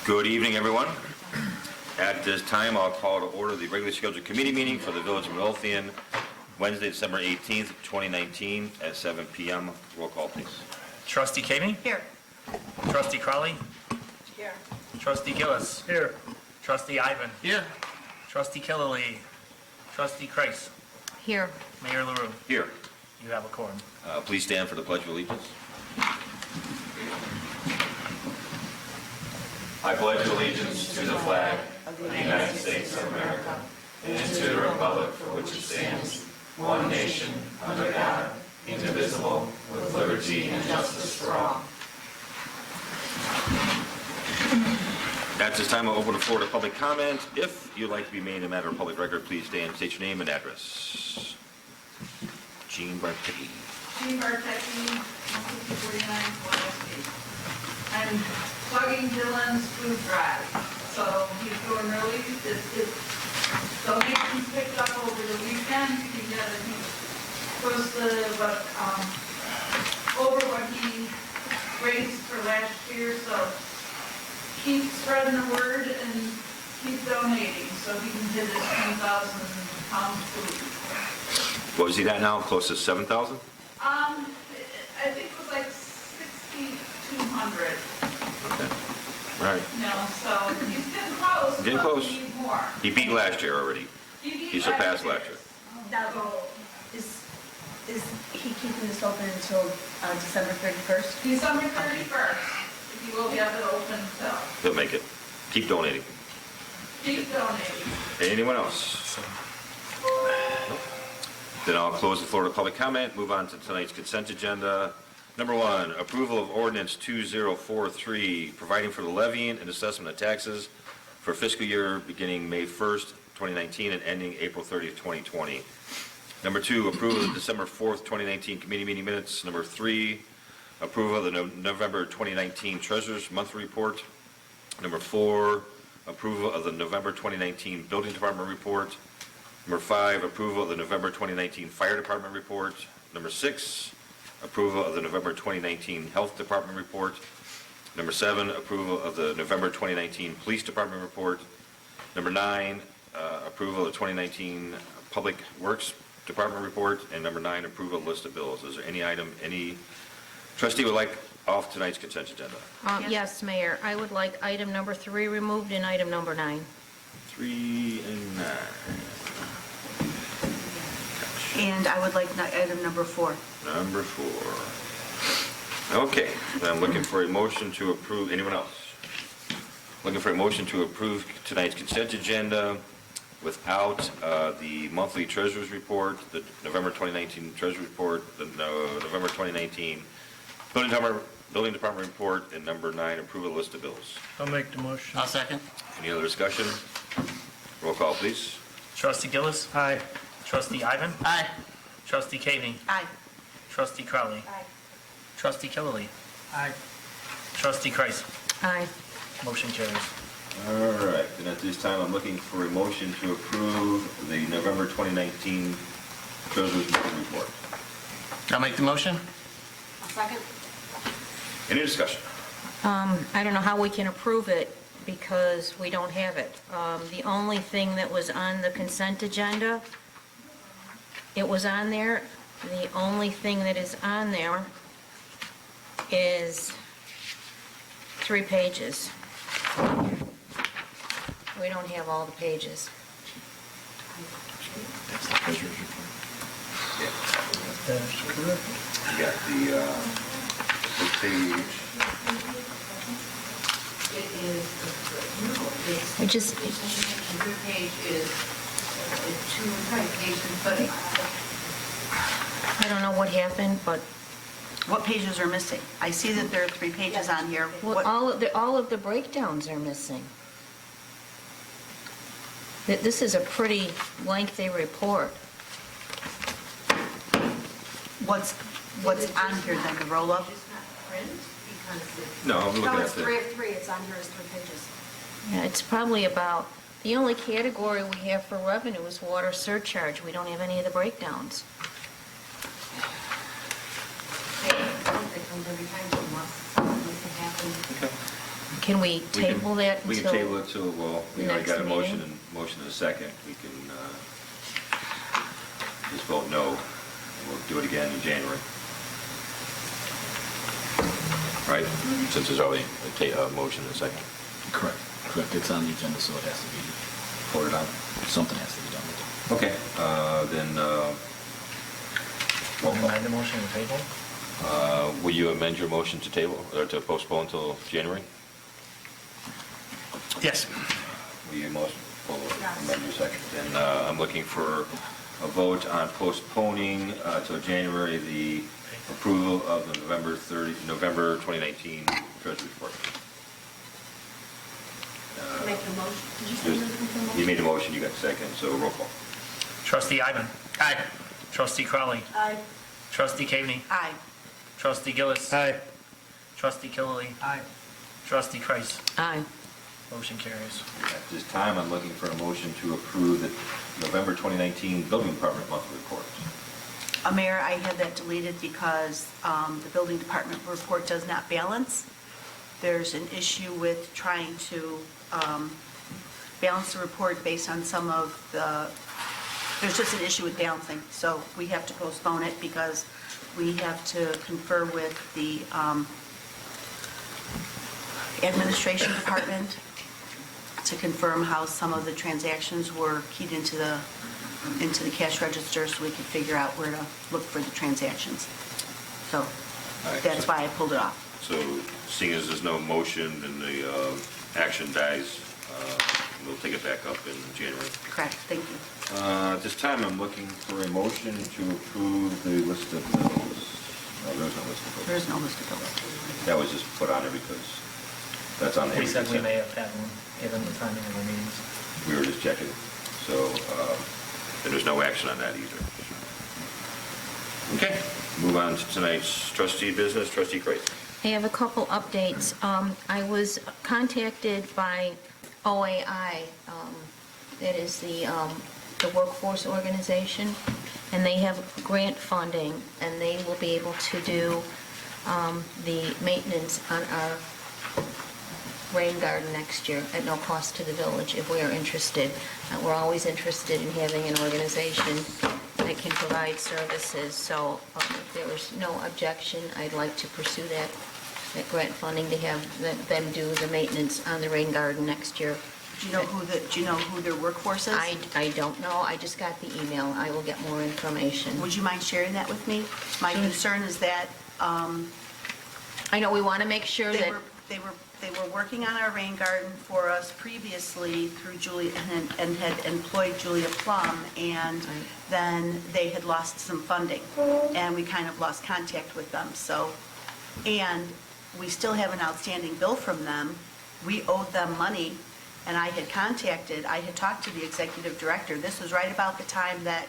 Good evening, everyone. At this time, I'll call to order the regularly scheduled committee meeting for the Village of Midlothian, Wednesday, December 18th, 2019, at 7 p.m. Roll call, please. Trustee Kamey? Here. Trustee Crowley? Here. Trustee Gillis? Here. Trustee Ivan? Here. Trustee Killily? Trustee Kreis? Here. Mayor LaRue? Here. You have a quorum. Please stand for the Pledge of Allegiance. I pledge allegiance to the flag of the United States of America and to the republic for which it stands, one nation, under God, indivisible, with liberty and justice for all. At this time, I'll open the floor to public comment. If you'd like to be made a matter of public record, please stand, state your name and address. Jean Bartetti. Jean Bartetti, 5049 PULASKI. I'm plugging Dylan's food drive, so he's going early. Donations picked up over the weekend. He was over what he raised for last year, so keep spreading the word and keep donating so he can hit his 10,000 pound food. What is he at now? Close to 7,000? I think it was like 6,200. Okay. All right. So he's getting close. Getting but close. we need more. He beat last year already. He surpassed last year. Now, is he keeping this open until December 31st? December 31st. He will have it open till. He'll make it. Keep donating. Keep donating. Anyone else? Then I'll close the floor to public comment. Move on to tonight's consent agenda. Number 1, approval of ordinance 2043, providing for the levying and assessment of taxes for fiscal year beginning May 1st, 2019 and ending April 30th, 2020. Number 2, approval of the December 4th, 2019 committee meeting minutes. Number 3, approval of the November 2019 Treasurer's Monthly Report. Number 4, approval of the November 2019 Building Department Report. Number 5, approval of the November 2019 Fire Department Report. Number 6, approval of the November 2019 Health Department Report. Number 7, approval of the November 2019 Police Department Report. Number 9, approval of the 2019 Public Works Department Report. And number 9, approval of list of bills. Is there any item, any trustee would like off tonight's consent agenda? Yes, Mayor. I would like item number 3 removed and item number 9. 3 and 9. And I would like item number 4. Number 4. Okay, then I'm looking for a motion to approve. Anyone else? Looking for a motion to approve tonight's consent agenda without the monthly treasurer's report, the November 2019 treasurer's report, the November 2019 building department report, and number 9, approval of list of bills. I'll make the motion. I'll second. Any other discussion? Roll call, please. Trustee Gillis? Aye. Trustee Ivan? Aye. Trustee Kamey? Aye. Trustee Crowley? Aye. Trustee Killily? Aye. Trustee Kreis? Aye. Motion carries. All right, and at this time, I'm looking for a motion to approve the November 2019 treasurer's report. I'll make the motion. Second. Any discussion? I don't know how we can approve it because we don't have it. The only thing that was on the consent agenda, it was on there. The only thing that is on there is 3 pages. We don't have all the pages. That's the treasurer's report. That's correct. You got the page. It is, I just, your page is 2 pages, but I don't know what happened, but What pages are missing? I see that there are 3 pages on here. well, What- all of the breakdowns are missing. This is a pretty lengthy report. What's on here then, the roll-up? it's not print because it's. No, I'm looking No, at it's the. 3 of 3, it's on here as 3 pages. Yeah, it's probably about, the only category we have for revenue is water surcharge. We don't have any of the breakdowns. It comes every time, so unless something happens. Okay. Can we table that We can until? table it till, well, we already next got a motion meeting? and a second. We can just vote no, and we'll do it again in January. Right? Since there's already a motion and a second. Correct. It's on the agenda, so it has to be voted on. Something has to be done with it. Okay, then, roll call. Amend the motion to table? Will you amend your motion to table, or to postpone until January? Yes. Will you amend Yes. your second? And I'm looking for a vote on postponing till January the approval of the November 2019 Treasury report. Make the motion. Did you say you were looking for a motion? You made a motion, you got a second, so roll call. Trustee Ivan. Aye. Trustee Crowley. Aye. Trustee Caveney. Aye. Trustee Gillis. Aye. Trustee Killily. Aye. Trustee Kreis. Aye. Motion carries. At this time, I'm looking for a motion to approve the November 2019 Building Department monthly report. Mayor, I had that deleted because the building department report does not balance. There's an issue with trying to balance the report based on some of there's just an issue with balancing. So we have to postpone it because we have to confer with the administration department to confirm how some of the transactions were keyed into the cash register so we can figure out where to look for the transactions. So All right, that's so- why I pulled it off. So seeing as there's no motion, then the action dies. We'll take it back up in January. Correct, thank you. At this time, I'm looking for a motion to approve the list of bills. No, there's no list of bills. There is no list of bills. That was just put on there because that's on the. We said we may have had one, given the timing of our meetings. We were just checking. So, and there's no action on that either. Okay, move on to tonight's trustee business. Trustee Kreis. I have a couple updates. I was contacted by OAI, that is the workforce organization, and they have grant funding, and they will be able to do the maintenance on our rain garden next year at no cost to the village if we are interested. We're always interested in having an organization that can provide services, so if there was no objection, I'd like to pursue that grant funding to have them do the maintenance on the rain garden next year. Do you know who their workforce is? I don't know, I just got the email, I will get more information. Would you mind sharing that with me? My concern is that I know we want to make sure that, they were working on our rain garden for us previously through Julia, and had employed Julia Plum, and then they had lost some funding, and we kind of lost contact with them, so, and we still have an outstanding bill from them. We owed them money, and I had talked to the executive director. This was right about the time that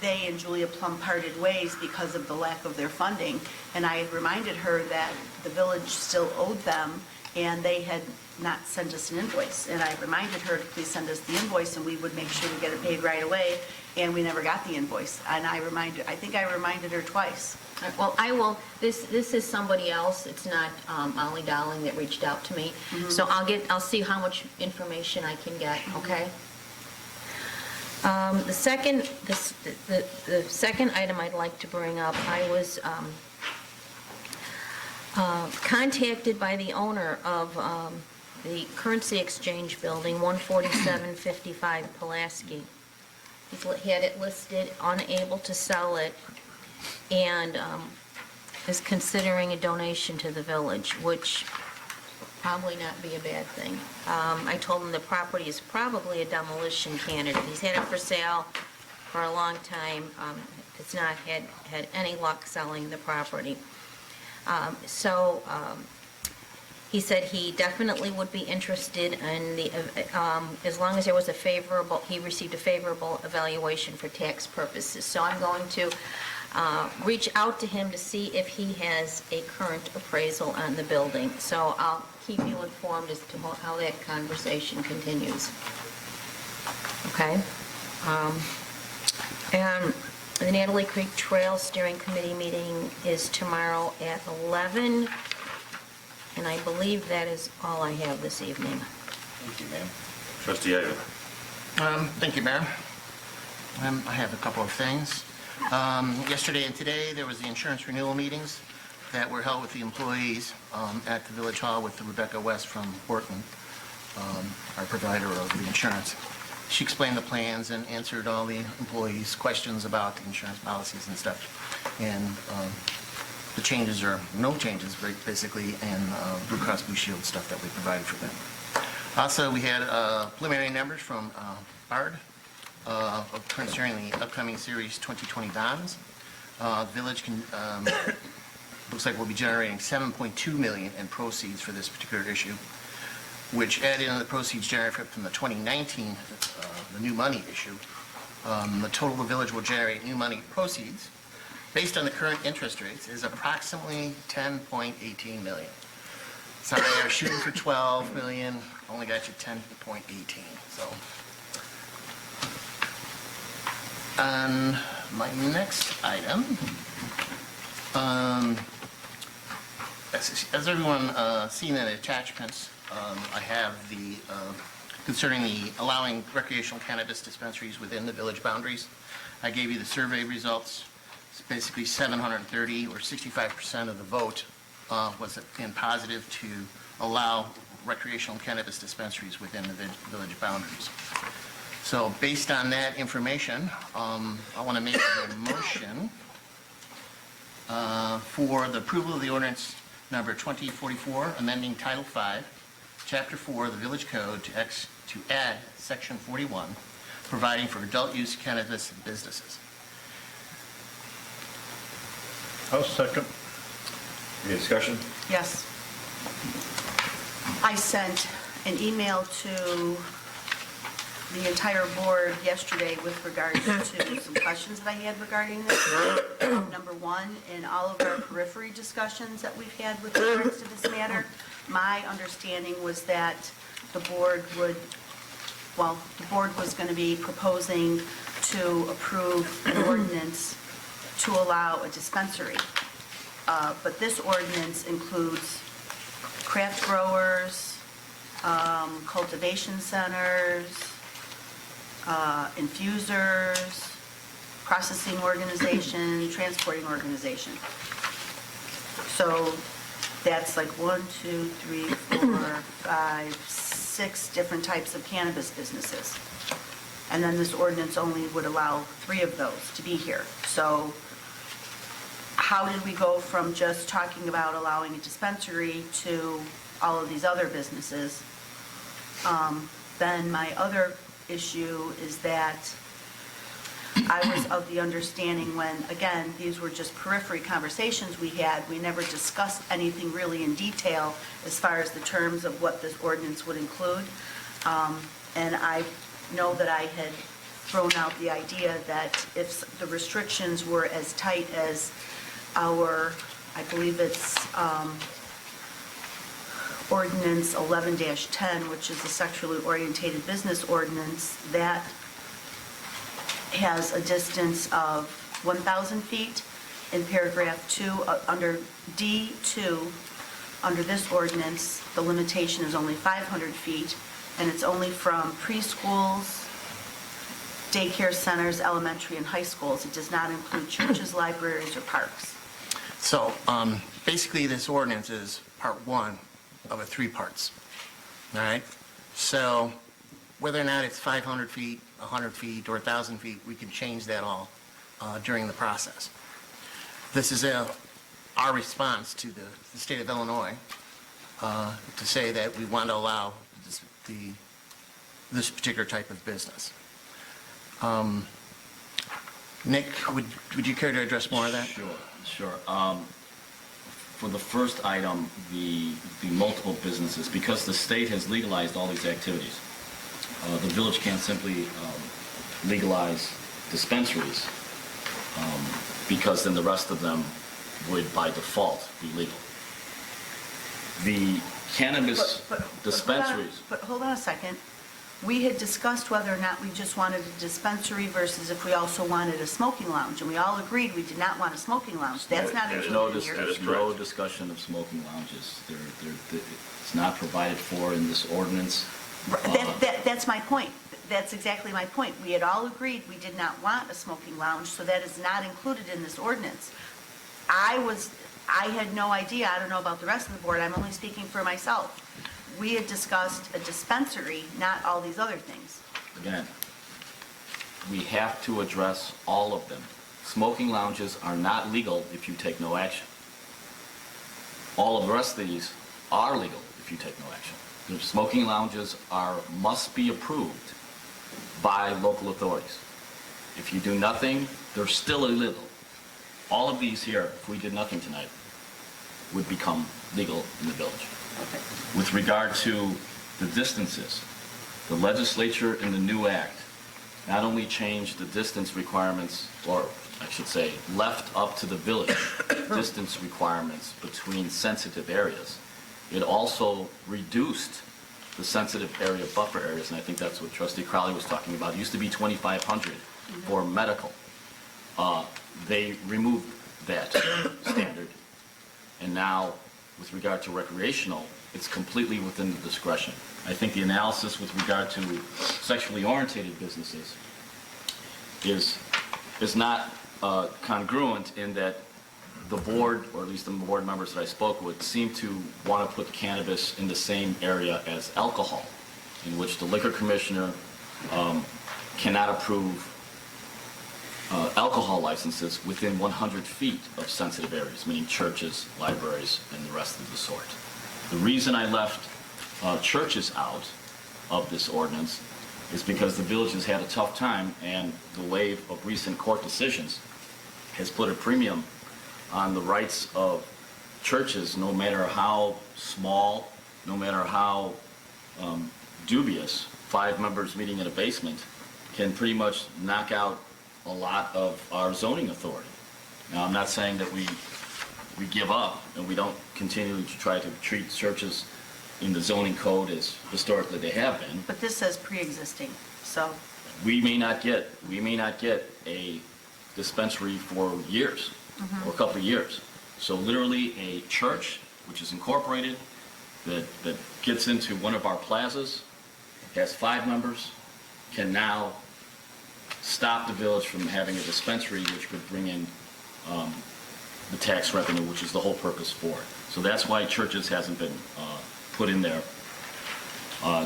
they and Julia Plum parted ways because of the lack of their funding, and I had reminded her that the village still owed them, and they had not sent us an invoice. And I reminded her to please send us the invoice, and we would make sure to get it paid right away, and we never got the invoice. And I think I reminded her twice. well, I will, this is somebody else, it's not Molly Dowling that reached out to me, so I'll see how much information I can get, okay? The second item I'd like to bring up, I was contacted by the owner of the Currency Exchange Building, 14755 Pulaski. He had it listed, unable to sell it, and is considering a donation to the village, which probably not be a bad thing. I told him the property is probably a demolition candidate. He's had it for sale for a long time. It's not had any luck selling the property. So he said he definitely would be interested in as long as there was he received a favorable evaluation for tax purposes. So I'm going to reach out to him to see if he has a current appraisal on the building. So I'll keep you informed as to how that conversation continues. Okay? And the Natalie Creek Trail Steering Committee meeting is tomorrow at 11. And I believe that is all I have this evening. Thank you, ma'am. Trustee Ivan. Thank you, Mayor. I have a couple of things. Yesterday and today, there was the insurance renewal meetings that were held with the employees at the Village Hall with Rebecca West from Horton, our provider of the insurance. She explained the plans and answered all the employees' questions about the insurance policies and stuff. And the changes are no changes, basically, in Blue Cross Blue Shield stuff that we provided for them. Also, we had preliminary numbers from BARD concerning the upcoming Series 2020 bonds. Village looks like we'll be generating $7.2 million in proceeds for this particular issue, which added in the proceeds generated from the 2019, the new money issue. The total the village will generate new money proceeds, based on the current interest rates, is approximately $10.18 million. Sorry, I was shooting for $12 million, only got you 10.18, so. On my next item, as everyone seen in the attachments, I have the, concerning the allowing recreational cannabis dispensaries within the village boundaries. I gave you the survey results. It's basically 730, or 65% of the vote was in positive to allow recreational cannabis dispensaries within the village boundaries. So based on that information, I want to make a motion for the approval of the ordinance number 2044, amending Title 5, Chapter 4 of the Village Code to add Section 41, providing for adult use cannabis businesses. I'll second. Any discussion? Yes. I sent an email to the entire board yesterday with regards to some questions that I had regarding this. Number one, in all of our periphery discussions that we've had with regards to this matter, my understanding was that the board was going to be proposing to approve an ordinance to allow a dispensary. But this ordinance includes craft growers, cultivation centers, infusers, processing organization, transporting organization. So that's like 6 different types of cannabis businesses. And then this ordinance only would allow 3 of those to be here. So how did we go from just talking about allowing a dispensary to all of these other businesses? Then my other issue is that I was of the understanding when, again, these were just periphery conversations we had, we never discussed anything really in detail as far as the terms of what this ordinance would include. And I know that I had thrown out the idea that if the restrictions were as tight as our, I believe it's Ordinance 11-10, which is the sexually orientated business ordinance, that has a distance of 1,000 feet. In paragraph 2, under D2, under this ordinance, the limitation is only 500 feet, and it's only from preschools, daycare centers, elementary and high schools. It does not include churches, libraries, or parks. So basically, this ordinance is part 1 of 3 parts, all right? So whether or not it's 500 feet, 100 feet, or 1,000 feet, we can change that all during the process. This is our response to the state of Illinois to say that we want to allow this particular type of business. Nick, would you care to address more of that? Sure. For the first item, the multiple businesses, because the state has legalized all these activities, the village can't simply legalize dispensaries because then the rest of them would by default be legal. The cannabis dispensaries. But hold on a second. We had discussed whether or not we just wanted a dispensary versus if we also wanted a smoking lounge, and we all agreed we did not want a smoking lounge. That's not There's no, included here. there's no discussion of smoking lounges. It's not provided for in this ordinance. That's my point. That's exactly my point. We had all agreed we did not want a smoking lounge, so that is not included in this ordinance. I had no idea, I don't know about the rest of the board, I'm only speaking for myself. We had discussed a dispensary, not all these other things. Again, we have to address all of them. Smoking lounges are not legal if you take no action. All of the rest of these are legal if you take no action. The smoking lounges must be approved by local authorities. If you do nothing, they're still illegal. All of these here, if we did nothing tonight, would become legal in the village. Okay. With regard to the distances, the legislature in the new act not only changed the distance requirements, or I should say, left up to the village distance requirements between sensitive areas, it also reduced the sensitive area buffer areas, and I think that's what Trustee Crowley was talking about. It used to be 2,500 for medical. They removed that standard, and now, with regard to recreational, it's completely within the discretion. I think the analysis with regard to sexually orientated businesses is not congruent in that the board, or at least the board members that I spoke with, seem to want to put cannabis in the same area as alcohol, in which the liquor commissioner cannot approve alcohol licenses within 100 feet of sensitive areas, meaning churches, libraries, and the rest of the sort. The reason I left churches out of this ordinance is because the village has had a tough time, and the wave of recent court decisions has put a premium on the rights of churches, no matter how small, no matter how dubious. 5 members meeting in a basement can pretty much knock out a lot of our zoning authority. Now, I'm not saying that we give up and we don't continue to try to treat churches in the zoning code as historically they have been. But this says pre-existing, so. We may not get a dispensary for years, or a couple of years. So literally a church, which is incorporated, that gets into one of our plazas, has 5 members, can now stop the village from having a dispensary, which could bring in the tax revenue, which is the whole purpose for it. So that's why churches hasn't been put in there,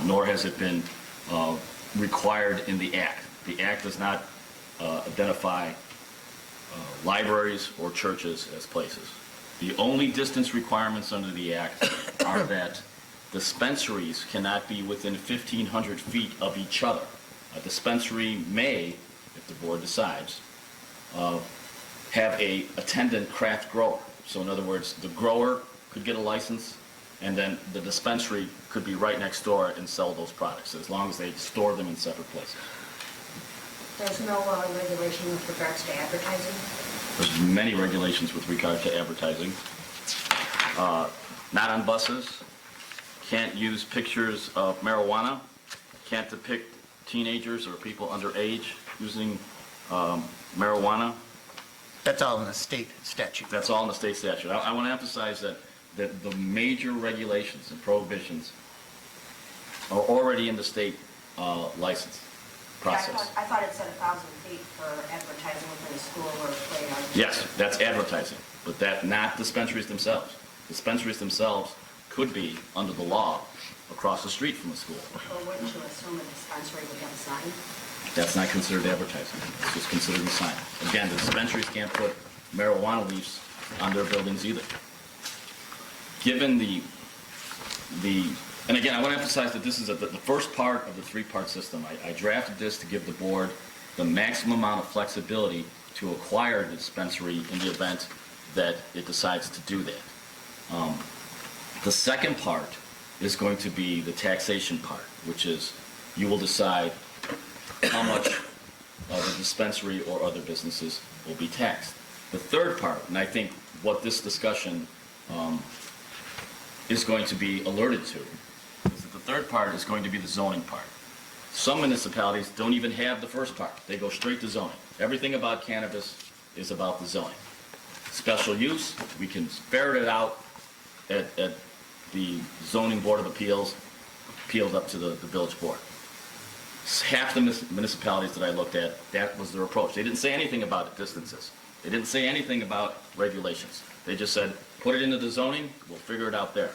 nor has it been required in the act. The act does not identify libraries or churches as places. The only distance requirements under the act are that dispensaries cannot be within 1,500 feet of each other. A dispensary may, if the board decides, have a attendant craft grower. So in other words, the grower could get a license, and then the dispensary could be right next door and sell those products, as long as they store them in separate places. There's no regulation with regards to advertising? There's many regulations with regard to advertising. Not on buses, can't use pictures of marijuana, can't depict teenagers or people underage using marijuana. That's all in the state statute. That's all in the state statute. I want to emphasize that the major regulations and prohibitions are already in the state license process. I thought it said 1,000 feet for advertising within a school or a playground. Yes, that's advertising, but that not dispensaries themselves. Dispensaries themselves could be, under the law, across the street from a school. Well, wouldn't you assume a dispensary would have a sign? That's not considered advertising. It's just considered a sign. Again, the dispensaries can't put marijuana leaves on their buildings either. Given and again, I want to emphasize that this is the first part of the 3-part system. I drafted this to give the board the maximum amount of flexibility to acquire the dispensary in the event that it decides to do that. The second part is going to be the taxation part, which is you will decide how much of the dispensary or other businesses will be taxed. The third part, and I think what this discussion is going to be alerted to, is that the third part is going to be the zoning part. Some municipalities don't even have the first part. They go straight to zoning. Everything about cannabis is about the zoning. Special use, we can ferret it out at the zoning board of appeals up to the village board. Half the municipalities that I looked at, that was their approach. They didn't say anything about distances. They didn't say anything about regulations. They just said, put it into the zoning, we'll figure it out there.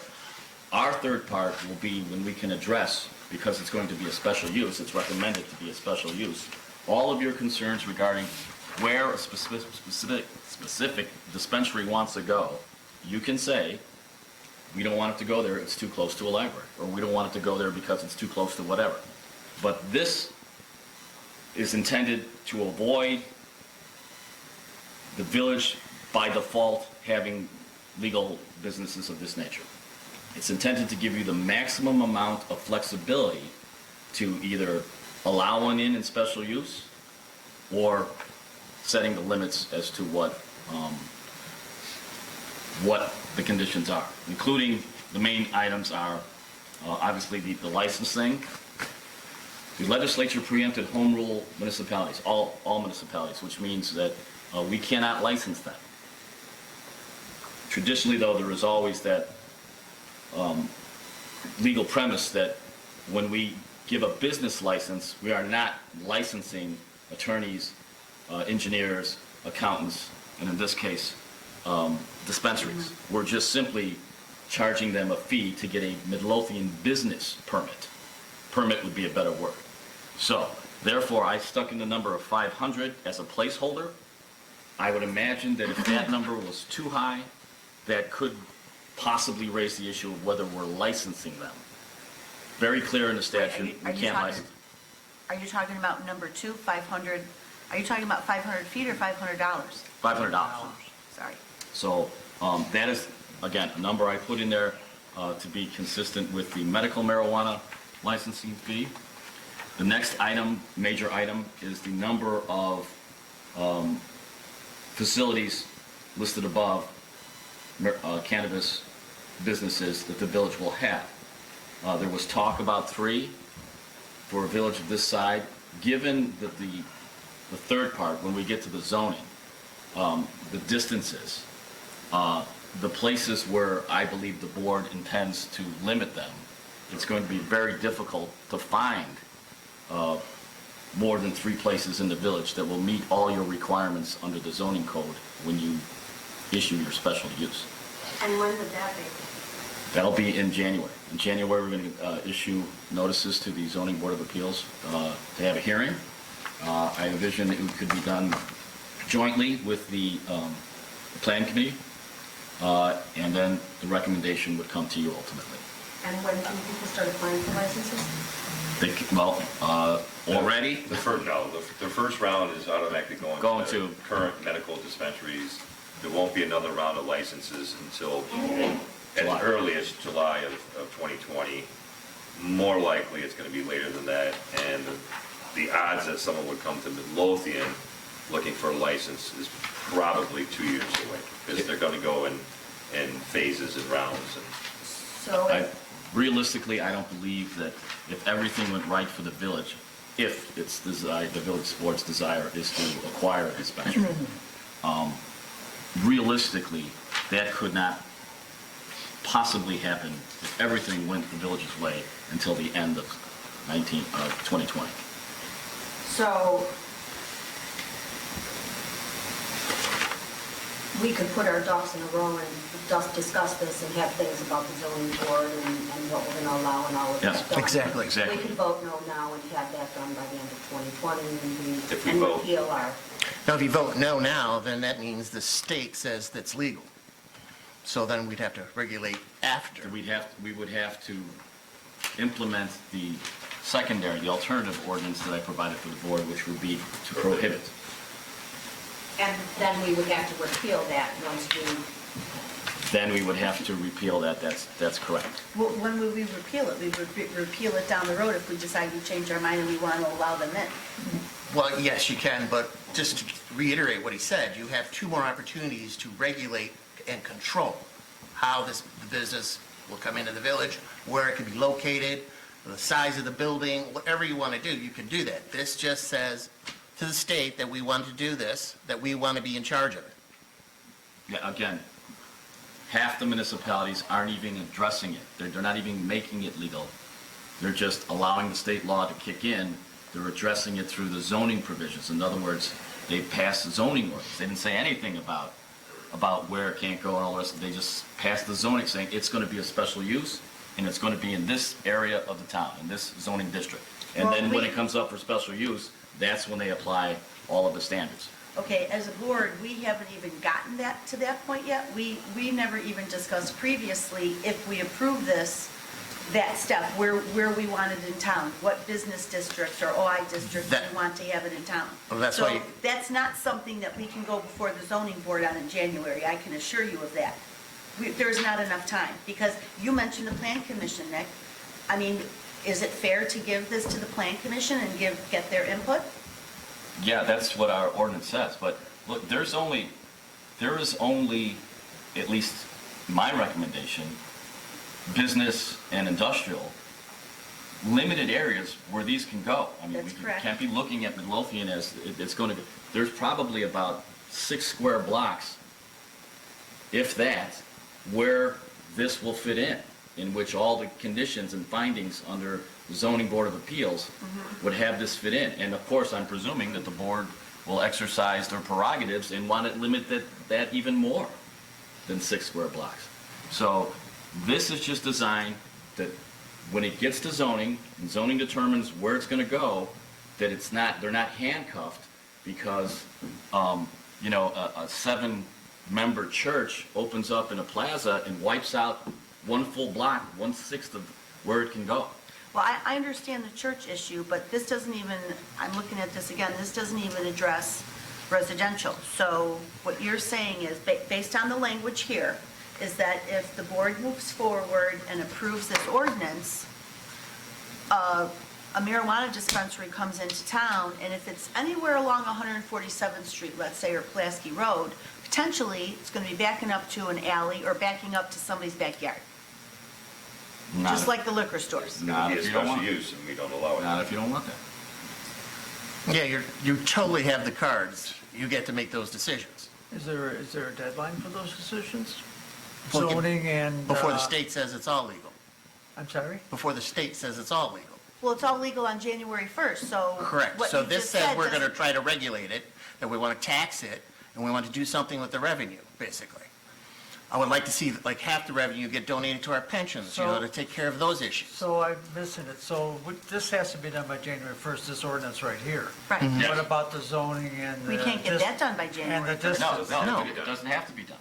Our third part will be when we can address, because it's going to be a special use, it's recommended to be a special use, all of your concerns regarding where a specific dispensary wants to go. You can say, we don't want it to go there, it's too close to a library, or we don't want it to go there because it's too close to whatever. But this is intended to avoid the village by default having legal businesses of this nature. It's intended to give you the maximum amount of flexibility to either allow one in special use or setting the limits as to what the conditions are, including the main items are obviously the licensing. The legislature preempted home rule municipalities, all municipalities, which means that we cannot license them. Traditionally, though, there is always that legal premise that when we give a business license, we are not licensing attorneys, engineers, accountants, and in this case, dispensaries. We're just simply charging them a fee to get a Midlothian business permit. Permit would be a better word. So, therefore, I stuck in the number of 500 as a placeholder. I would imagine that if that number was too high, that could possibly raise the issue of whether we're licensing them. Very clear in the statute, we can't license. Are you talking about number 2, 500? Are you talking about 500 feet or $500? $500. Sorry. So that is, again, a number I put in there to be consistent with the medical marijuana licensing fee. The next item, major item, is the number of facilities listed above cannabis businesses that the village will have. There was talk about 3 for a village of this side. Given that the third part, when we get to the zoning, the distances, the places where I believe the board intends to limit them, it's going to be very difficult to find more than 3 places in the village that will meet all your requirements under the zoning code when you issue your special use. And when would that be? That'll be in January. In January, we're going to issue notices to the Zoning Board of Appeals to have a hearing. I envision it could be done jointly with the Plan Committee, and then the recommendation would come to you ultimately. And when can people start applying for licenses? Already? The first round is automatically going to to- current medical dispensaries. There won't be another round of licenses until July. as early as July of 2020. More likely, it's going to be later than that, and the odds that someone would come to Midlothian looking for a license is probably 2 years away, because they're going to go in phases and rounds. So, Realistically, I don't believe that if everything went right for the village, if it's the village board's desire is to acquire a dispensary, realistically, that could not possibly happen if everything went the village's way until the end of 2020. so we could put our ducks in a row and discuss this and have things about the zoning board and what we're going to allow and all of that Yes, done. exactly. We could vote no now and have that done by the end of 2020 If we and vote. repeal our. Now, if you vote no now, then that means the state says that's legal. So then we'd have to regulate after. We would have to implement the secondary, the alternative ordinance that I provided for the board, which would be to prohibit. And then we would have to repeal that once we. Then we would have to repeal that, that's correct. Well, when would we repeal it? We would repeal it down the road if we decide we change our mind and we want to allow them in. Well, yes, you can, but just to reiterate what he said, you have 2 more opportunities to regulate and control how the business will come into the village, where it can be located, the size of the building, whatever you want to do, you can do that. This just says to the state that we want to do this, that we want to be in charge of it. Yeah, again, half the municipalities aren't even addressing it. They're not even making it legal. They're just allowing the state law to kick in. They're addressing it through the zoning provisions. In other words, they passed the zoning ordinance. They didn't say anything about where it can't go and all the rest. They just passed the zoning saying it's going to be a special use and it's going to be in this area of the town, in this zoning district. And then when it comes up for special use, that's when they apply all of the standards. Okay, as a board, we haven't even gotten to that point yet. We never even discussed previously if we approve this, that step, where we want it in town, what business districts or OI districts we want to have it in town. Well, that's So why you- that's not something that we can go before the zoning board on in January, I can assure you of that. There's not enough time, because you mentioned the plan commission, Nick. I mean, is it fair to give this to the plan commission and get their input? Yeah, that's what our ordinance says, but look, there is only, at least my recommendation, business and industrial, limited areas where these can go. I mean, That's we correct. can't be looking at Midlothian as it's going to, there's probably about 6 square blocks, if that, where this will fit in which all the conditions and findings under the zoning board of appeals would have this fit in. And of course, I'm presuming that the board will exercise their prerogatives and want to limit that even more than 6 square blocks. So this is just designed that when it gets to zoning, and zoning determines where it's going to go, that they're not handcuffed because, a 7-member church opens up in a plaza and wipes out one full block, 1/6 of where it can go. Well, I understand the church issue, but this doesn't even, I'm looking at this again, this doesn't even address residential. So what you're saying is, based on the language here, is that if the board moves forward and approves this ordinance, a marijuana dispensary comes into town, and if it's anywhere along 147th Street, let's say, or Pulaski Road, potentially it's going to be backing up to an alley or backing up to somebody's backyard, Not just if- like the liquor stores. Not Be a if you don't special want it. use, and we don't allow Not it. if you don't want that. Yeah, you totally have the cards. You get to make those decisions. Is there a deadline for those decisions? Well, Zoning and... Before the state says it's all legal. I'm sorry? Before the state says it's all legal. Well, it's all legal on January 1st, so. Correct. what So you this just says said we're going to doesn't- try to regulate it, that we want to tax it, and we want to do something with the revenue, basically. I would like to see like half the revenue get donated to our pensions, So- to take care of those issues. So I'm missing it. So this has to be done by January 1st, this ordinance right here. Right. Yes. What about the zoning and the... We can't get that done by And January the 1st. distance? No, No. it doesn't have to be done.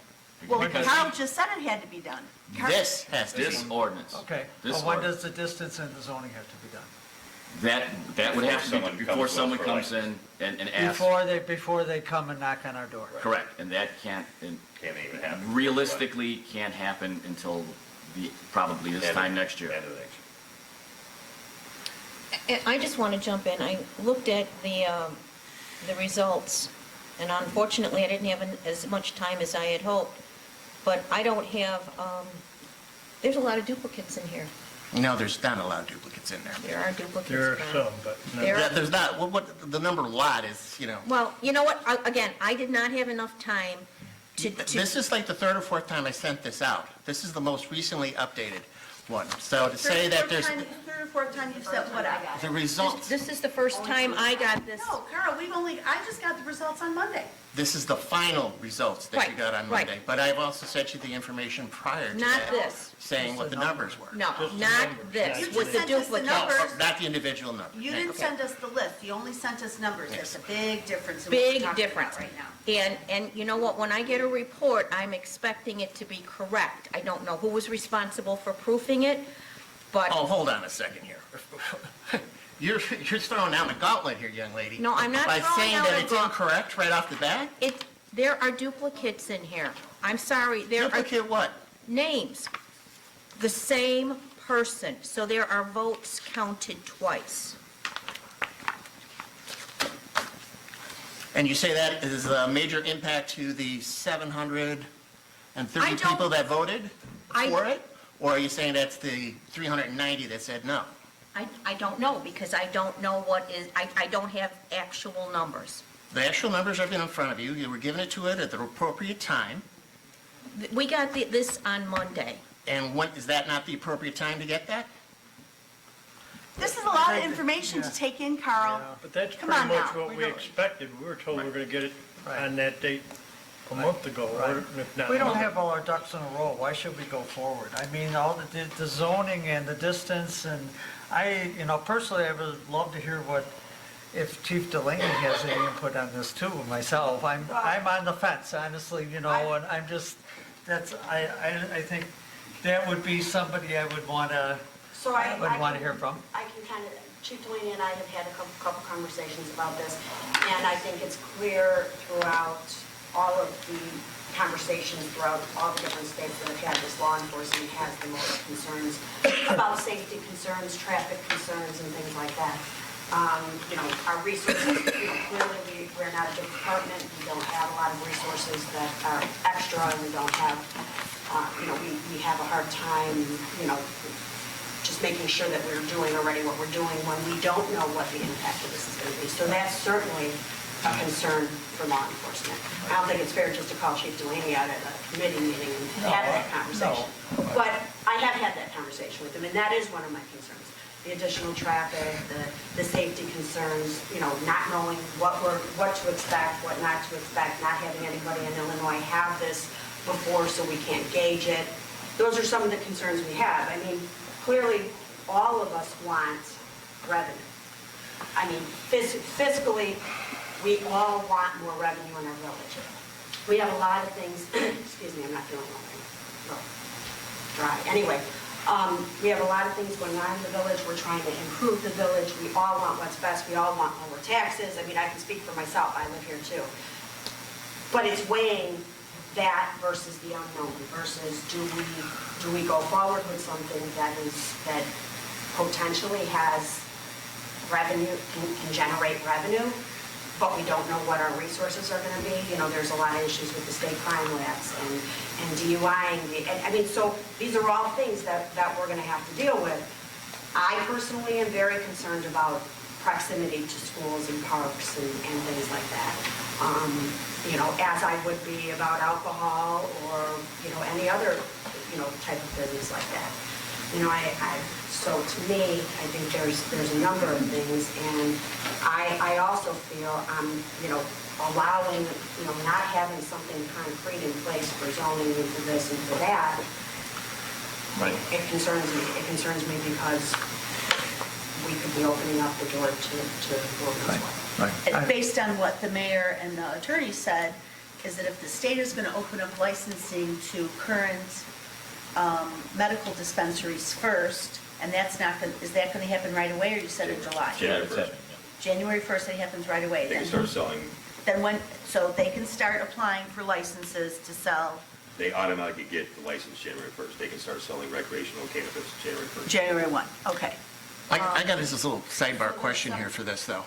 Well, Because Carl just said it had to be done. This has to be. this ordinance. Okay. This Well, when ordinance. does the distance and the zoning have to be done? That would have to Someone be before comes someone up for comes in and asks. Before they come and knock on our door? Correct, and that can't, and Can't even happen. realistically can't happen until probably this time next year. End of next year. I just want to jump in. I looked at the results, and unfortunately, I didn't have as much time as I had hoped. But I don't have, there's a lot of duplicates in here. No, there's not a lot of duplicates in there. There are duplicates. There are Carl. some, but no. There Yeah, are- there's not, what the number lot is, Well, you know what? Again, I did not have enough time to... This is like the third or fourth time I sent this out. This is the most recently updated one. So to say that there's, Third or fourth time you've said what I got. the results, This is the first time I got this. No, Carl, I just got the results on Monday. this is the final results that you Right, got on right. Monday. But I've also sent you the information prior to Not that. this. Saying what the numbers were. No, Just the not numbers. this, You with just the sent us the duplicate. numbers. Oh, not the individual number. You didn't send us the list, you only sent us numbers. There's a big difference in what Big we're talking difference. about right now. And you know what, when I get a report, I'm expecting it to be correct. I don't know who was responsible for proofing it, but, Oh, hold on a second here. You're throwing down the gauntlet here, young lady. No, I'm not By throwing saying down that the it's gauntlet. incorrect right off the bat? there are duplicates in here. I'm sorry, there are Duplicate what? names, the same person, so there are votes counted twice. And you say that is a major impact to the 730 I don't- people that voted I- for it? Or are you saying that's the 390 that said no? I don't know, because I don't know what is, I don't have actual numbers. The actual numbers have been in front of you. You were given it to it at the appropriate time. We got this on Monday. And when, is that not the appropriate time to get that? This is a lot of information to take in, Carl. But that's Come pretty on much now. what we expected. We were told we were going to get it Right. on that date a month ago, or if not. We don't longer. have all our ducks in a row, why should we go forward? I mean, all the zoning and the distance, and personally, I would love to hear if Chief Delaney has any input on this too, myself. I'm on the fence, honestly, and I'm just, I think that would be somebody I would want to hear from. I can kind of, Chief Delaney and I have had a couple conversations about this, and I think it's clear throughout all of the conversations throughout all the different states that have had this, law enforcement has the most concerns about safety concerns, traffic concerns, and things like that. Our resources, clearly we're not a big department, we don't have a lot of resources that are extra, and we don't have, we have a hard time, just making sure that we're doing already what we're doing when we don't know what the impact of this is going to be. So that's certainly a concern for law enforcement. I don't think it's fair just to call Chief Delaney out at a committee meeting and have that conversation. But I have had that conversation with him, and that is one of my concerns. The additional traffic, the safety concerns, not knowing what to expect, what not to expect, not having anybody in Illinois have this before so we can't gauge it. Those are some of the concerns we have. I mean, clearly, all of us want revenue. I mean, fiscally, we all want more revenue in our village. We have a lot of things, excuse me, I'm not feeling well, dry. Anyway, we have a lot of things going on in the village. We're trying to improve the village. We all want what's best. We all want lower taxes. I mean, I can speak for myself. I live here too. But it's weighing that versus the unknown, versus do we go forward with something that potentially has revenue, can generate revenue, but we don't know what our resources are going to be. There's a lot of issues with the state crime labs and DUI. So these are all things that we're going to have to deal with. I personally am very concerned about proximity to schools and parks and things like that. As I would be about alcohol or, any other, type of business like that. So to me, I think there's a number of things, and I also feel allowing, not having something concrete in place for zoning and for this and for that. Right. It concerns me. It concerns me because we could be opening up the door to work as well. And based on what the mayor and the attorney said, is that if the state is going to open up licensing to current medical dispensaries first, and is that going to happen right away, or you said in July? January 1st. January 1st, it happens right away. They can start selling, So they can start applying for licenses to sell they automatically get the license January 1st. They can start selling recreational cannabis January 1st. January 1, okay. I got this little sidebar question here for this, though.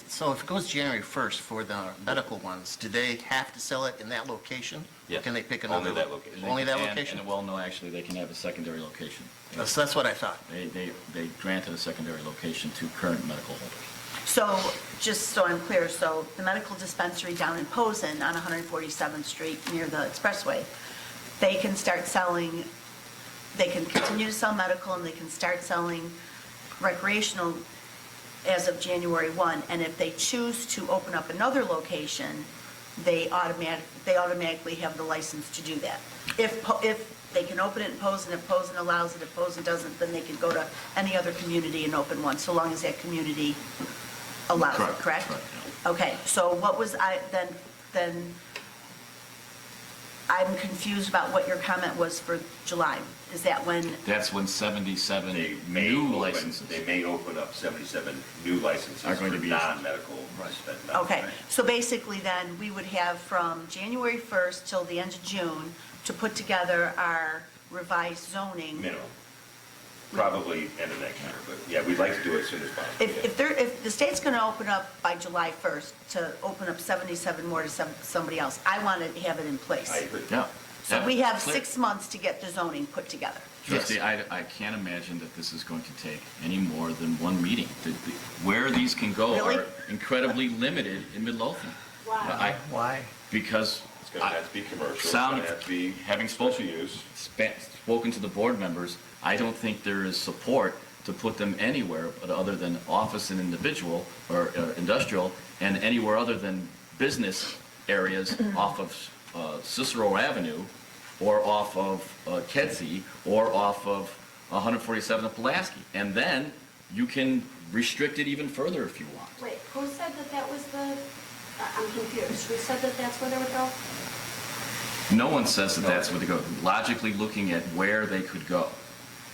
So if it goes January 1st for the medical ones, do they have to sell it in that location? Yeah. Or can they pick another? Only that location. Only that And- location? Well, no, actually, they can have a secondary location. So that's what I thought. They granted a secondary location to current medical holders. So, just so I'm clear, so the medical dispensary down in Posen on 147th Street near the expressway, they can start selling, they can continue to sell medical and they can start selling recreational as of January 1. And if they choose to open up another location, they automatically have the license to do that. If they can open it in Posen, if Posen allows it, if Posen doesn't, then they can go to any other community and open one, so long as that community allows it, correct? Okay, so what was then I'm confused about what your comment was for July. Is that when, That's when 77 They may new open- licenses. They may open up 77 new licenses Are going for to be- non-medical. okay, so basically then, we would have from January 1st till the end of June to put together our revised zoning. Minimum. Probably end of next year, but yeah, we'd like to do it as soon as possible. If the state's going to open up by July 1st to open up 77 more to somebody else, I want to have it in place. I agree. Yeah. So we have 6 months to get the zoning put together. Trustee, I can't imagine that this is going to take any more than one meeting. Where these can go Really? are incredibly limited in Midlothian. Why? Why? Because It's going to have to be commercial, it's Sound- going to have to be having special spoken, use. spoken to the board members, I don't think there is support to put them anywhere but other than office and individual or industrial, and anywhere other than business areas off of Cicero Avenue or off of Kedzie or off of 147 of Pulaski. And then you can restrict it even further if you want. Wait, who said that that was the, I'm confused. Who said that that's where they would go? No one says that that's where they go. Logically looking at where they could go.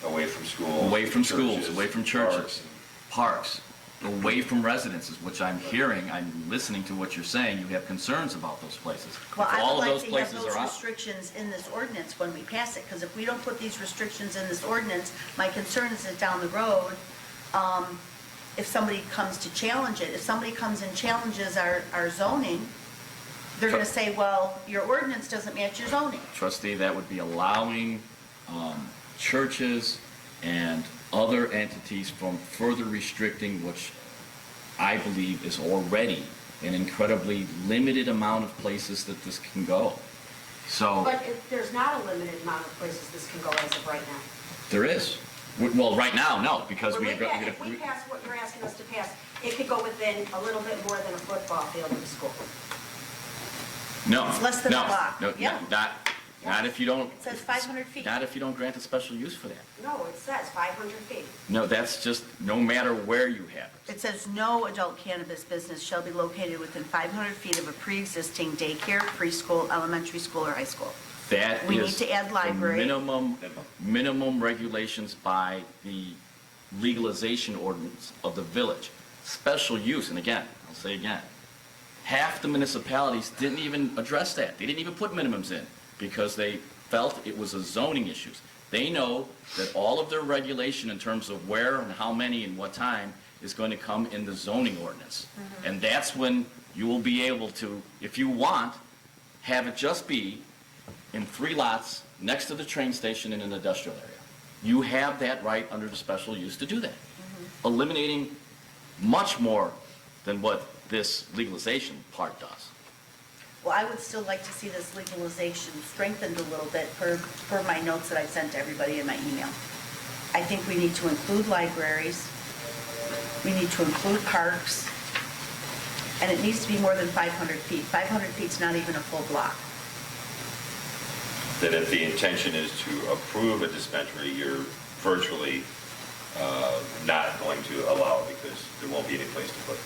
Away from schools. Away from schools, churches, away from churches, parks, away from residences, which I'm hearing, I'm listening to what you're saying, you have concerns about those places. Well, If I all would of like those to have places those are out. restrictions in this ordinance when we pass it, because if we don't put these restrictions in this ordinance, my concern is that down the road, if somebody comes to challenge it, if somebody comes and challenges our zoning, they're gonna say, well, your ordinance doesn't match your zoning. Trustee, that would be allowing churches and other entities from further restricting, which I believe is already an incredibly limited amount of places that this can go. So, But there's not a limited amount of places this can go as of right now. there is. Well, right now, no, because If we we pass what you're asking us to pass, it could go within a little bit more than a football field of the school. no. It's less than a no, block. No, Yeah. not if you don't. It says 500 feet. Not if you don't grant a special use for that. No, it says 500 feet. No, that's just no matter where you have it. It says no adult cannabis business shall be located within 500 feet of a pre-existing daycare, preschool, elementary school, or high school. That We need is to add the library. minimum regulations by the legalization ordinance of the village. Special use, and again, I'll say again, half the municipalities didn't even address that. They didn't even put minimums in because they felt it was a zoning issue. They know that all of their regulation in terms of where and how many and what time is going to come in the zoning ordinance. And that's when you will be able to, if you want, have it just be in 3 lots next to the train station in an industrial area. You have that right under the special use to do that, eliminating much more than what this legalization part does. Well, I would still like to see this legalization strengthened a little bit per my notes that I sent to everybody in my email. I think we need to include libraries, we need to include parks, and it needs to be more than 500 feet. 500 feet's not even a full block. That if the intention is to approve a dispensary, you're virtually not going to allow it because there won't be any place to put it.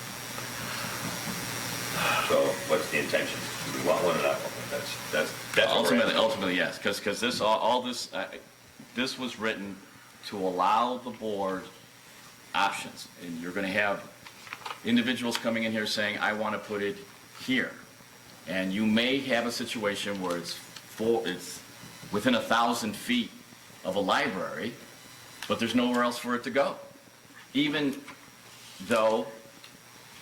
So what's the intention? Do we want one or not? That's what we're asking. Ultimately, yes, because this, all this, this was written to allow the board options. And you're going to have individuals coming in here saying, I want to put it here. And you may have a situation where it's within 1,000 feet of a library, but there's nowhere else for it to go. Even though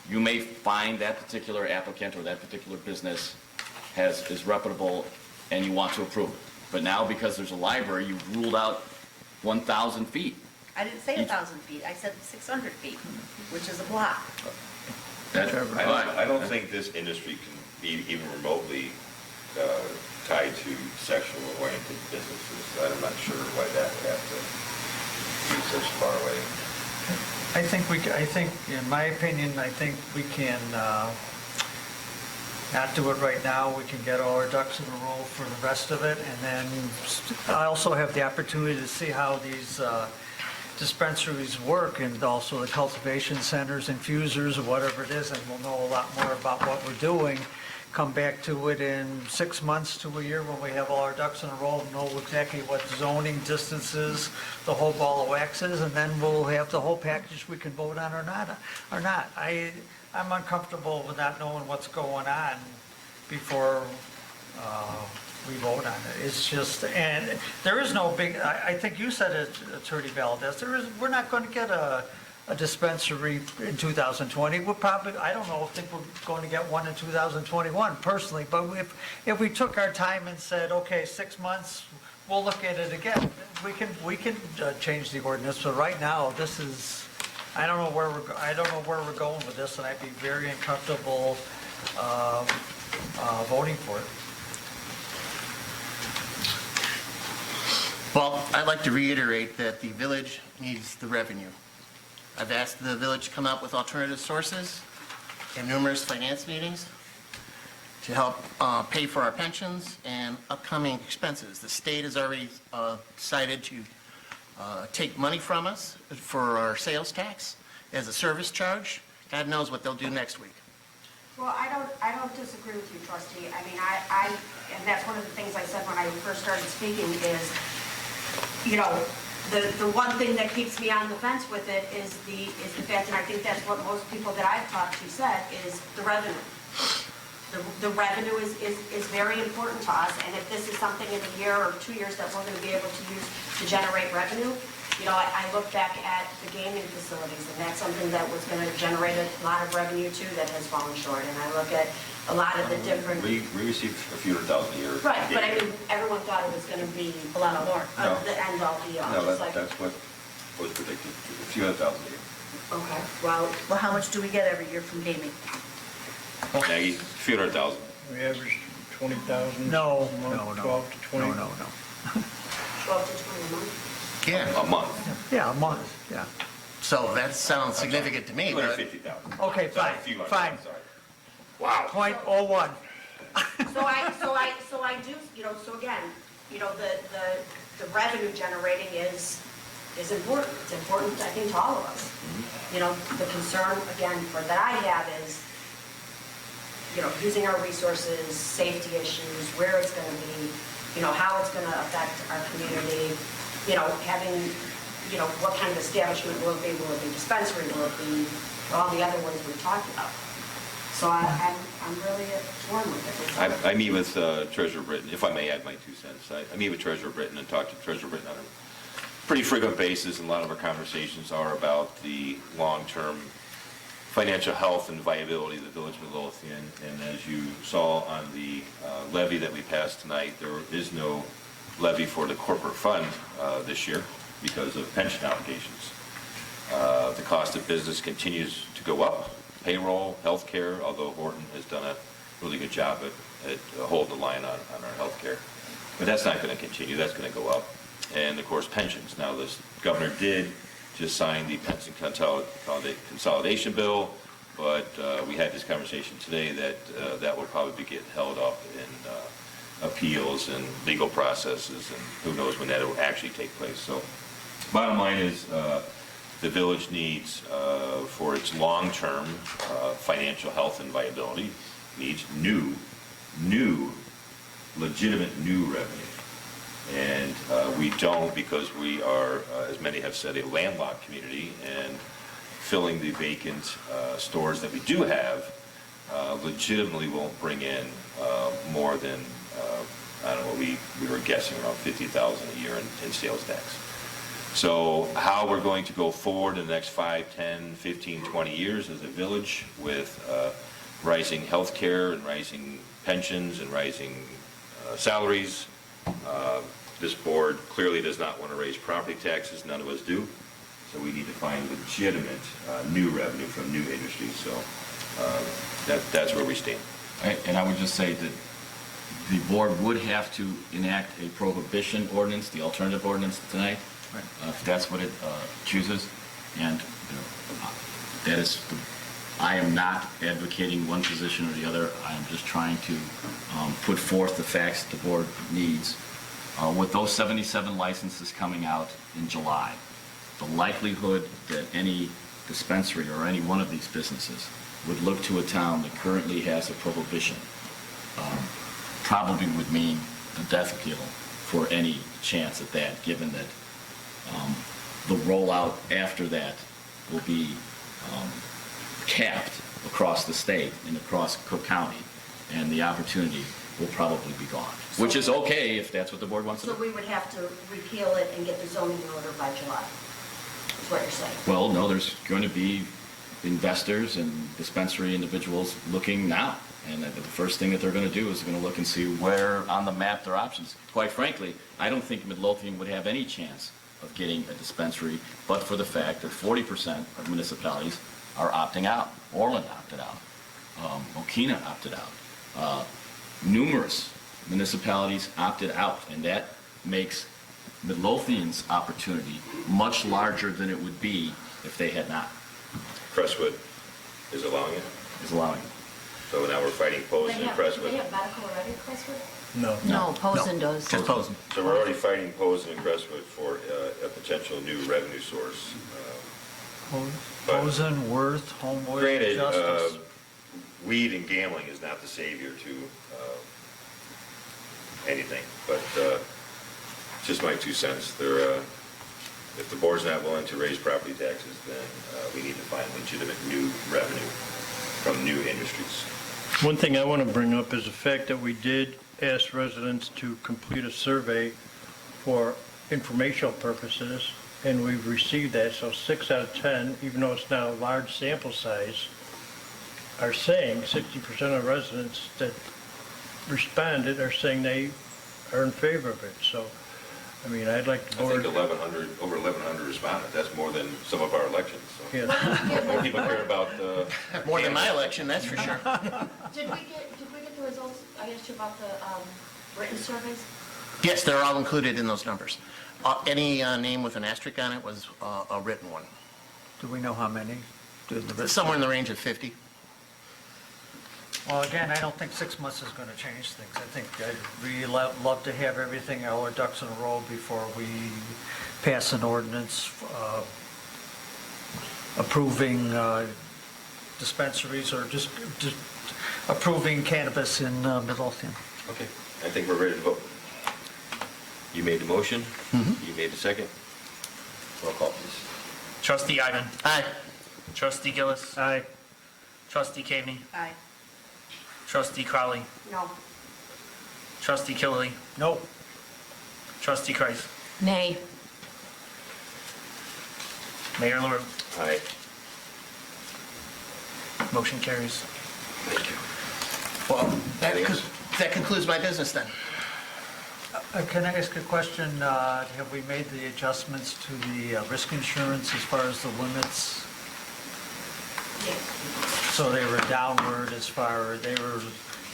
you may find that particular applicant or that particular business is reputable and you want to approve it. But now because there's a library, you've ruled out 1,000 feet. I didn't say 1,000 feet, I said 600 feet, which is a block. I don't think this industry can be even remotely tied to sexual oriented businesses. I'm not sure why that would have to be such far away. I think, in my opinion, I think we can not do it right now. We can get all our ducks in a row for the rest of it. And then I also have the opportunity to see how these dispensaries work and also the cultivation centers, infusers, or whatever it is, and we'll know a lot more about what we're doing. Come back to it in 6 months to a year when we have all our ducks in a row, know exactly what zoning distances, the whole ball of wax is, and then we'll have the whole package we can vote on or not. I'm uncomfortable with not knowing what's going on before we vote on it. It's just, and there is no big, I think you said it, Attorney Valdez, we're not going to get a a dispensary in 2020. We'll probably, I don't know, think we're going to get one in 2021 personally, but if we took our time and said, okay, 6 months, we'll look at it again, we can change the ordinance, but right now, this is, I don't know where we're going with this, and I'd be very uncomfortable voting for it. Well, I'd like to reiterate that the village needs the revenue. I've asked the village to come up with alternative sources in numerous finance meetings to help pay for our pensions and upcoming expenses. The state has already decided to take money from us for our sales tax as a service charge. God knows what they'll do next week. Well, I don't disagree with you, trustee. I mean, and that's one of the things I said when I first started speaking is, you know, the one thing that keeps me on the fence with it is the fact, and I think that's what most people that I've talked to said, is the revenue. The revenue is very important to us, and if this is something in a year or 2 years that we're going to be able to use to generate revenue, you know, I look back at the gaming facilities, and that's something that was going to generate a lot of revenue too that has fallen short, and I look at a lot of the different... We receive a few $100,000 a year. Right, but I mean, everyone thought it was going to be a lot more, No. the end all be all. No, It's like, that's what was predicted, a few $100,000 a year. okay, well, Well, how much do we get every year from gaming? Maggie, a few $100,000. We average 20,000. No, a month, no, no. 12 to 20. No. 12 to 20 a month. Yeah, A month. Yeah, a month, yeah. so that sounds significant to me, but 250,000. Okay, fine, A few $100,000, fine. sorry. .01. So I do, you know, so again, you know, the revenue generating is important. It's important, I think, to all of us. You know, the concern, again, that I have is, you know, using our resources, safety issues, where it's going to be, you know, how it's going to affect our community, you know, having, you know, what kind of establishment will it be? Will it be dispensary? Will it be all the other ones we've talked about? So I'm really torn with it. I meet with Treasurer Britton, if I may add my 2 cents. I meet with Treasurer Britton and talk to Treasurer Britton on a pretty frequent basis, and a lot of our conversations are about the long-term financial health and viability of the village of Midlothian. And as you saw on the levy that we passed tonight, there is no levy for the corporate fund this year because of pension obligations. The cost of business continues to go up. Payroll, healthcare, although Horton has done a really good job at holding the line on our healthcare. But that's not going to continue. That's going to go up. And, of course, pensions. Now, the governor did just sign the pension consolidation bill, but we had this conversation today that that will probably get held up in appeals and legal processes, and who knows when that will actually take place. So bottom line is the village needs, for its long-term financial health and viability, needs legitimate new revenue. And we don't, because we are, as many have said, a landlocked community, and filling the vacant stores that we do have legitimately won't bring in more than, I don't know, we were guessing around $50,000 a year in sales tax. So how we're going to go forward in the next 5, 10, 15, 20 years as a village with rising health care and rising pensions and rising salaries. This board clearly does not want to raise property taxes. None of us do. So we need to find legitimate new revenue from new industries. So that's where we stand. And I would just say that the board would have to enact a prohibition ordinance, the alternative ordinance tonight, if that's what it chooses. And you know, that is, I am not advocating one position or the other. I am just trying to put forth the facts the board needs. With those 77 licenses coming out in July, the likelihood that any dispensary or any one of these businesses would look to a town that currently has a prohibition probably would mean a death appeal for any chance at that, given that the rollout after that will be capped across the state and across Cook County, and the opportunity will probably be gone, which is okay if that's what the board wants to So do. we would have to repeal it and get the zoning order by July. what you're saying. Well, no, there's going to be investors and dispensary individuals looking now. And the first thing that they're going to do is they're going to look and see where on the map their options. Quite frankly, I don't think Midlothian would have any chance of getting a dispensary, but for the fact that 40% of municipalities are opting out. Orland opted out. Okina opted out. Numerous municipalities opted out, and that makes Midlothian's opportunity much larger than it would be if they had not. Crestwood is allowing it, Is allowing it. so now we're fighting Posen and Do Crestwood. they have medical already at Crestwood? No. No, Posen does. Just Posen. So we're already fighting Posen and Crestwood for a potential new revenue source. But- Posen, Worth, Homewood, Granted, Justice. weed and gambling is not the savior to anything, but it's just my 2 cents. If the board's not willing to raise property taxes, then we need to find legitimate new revenue from new industries. One thing I want to bring up is the fact that we did ask residents to complete a survey for informational purposes, and we've received that, so 6 out of 10, even though it's not a large sample size, are saying 60% of residents that responded are saying they are in favor of it. So, I mean, I'd like the I think board. 1,100, over 1,100 responded. That's more than some of our elections. So. Yeah. More people care about More than my election, that's for sure. Did we get the results? I asked you about the written surveys. Yes, they're all included in those numbers. Any name with an asterisk on it was a written one. Do we know how many? Somewhere in the range of 50. Well, again, I don't think 6 months is going to change things. I think I'd really love to have everything, all our ducks in a row before we pass an ordinance approving dispensaries or just approving cannabis in Midlothian. Okay, I think we're ready to vote. You made the motion? You made the second? Roll call, please. Trustee Ivan. Aye. Trustee Gillis. Aye. Trustee Caveney. Aye. Trustee Crowley. No. Trustee Killily. Nope. Trustee Kreis. Nay. Mayor LaRue. Aye. Motion carries. Thank you. Well, Anything else? that concludes my business then. Can I ask a question? Have we made the adjustments to the risk insurance as far as the limits? Yes. So they were downward they were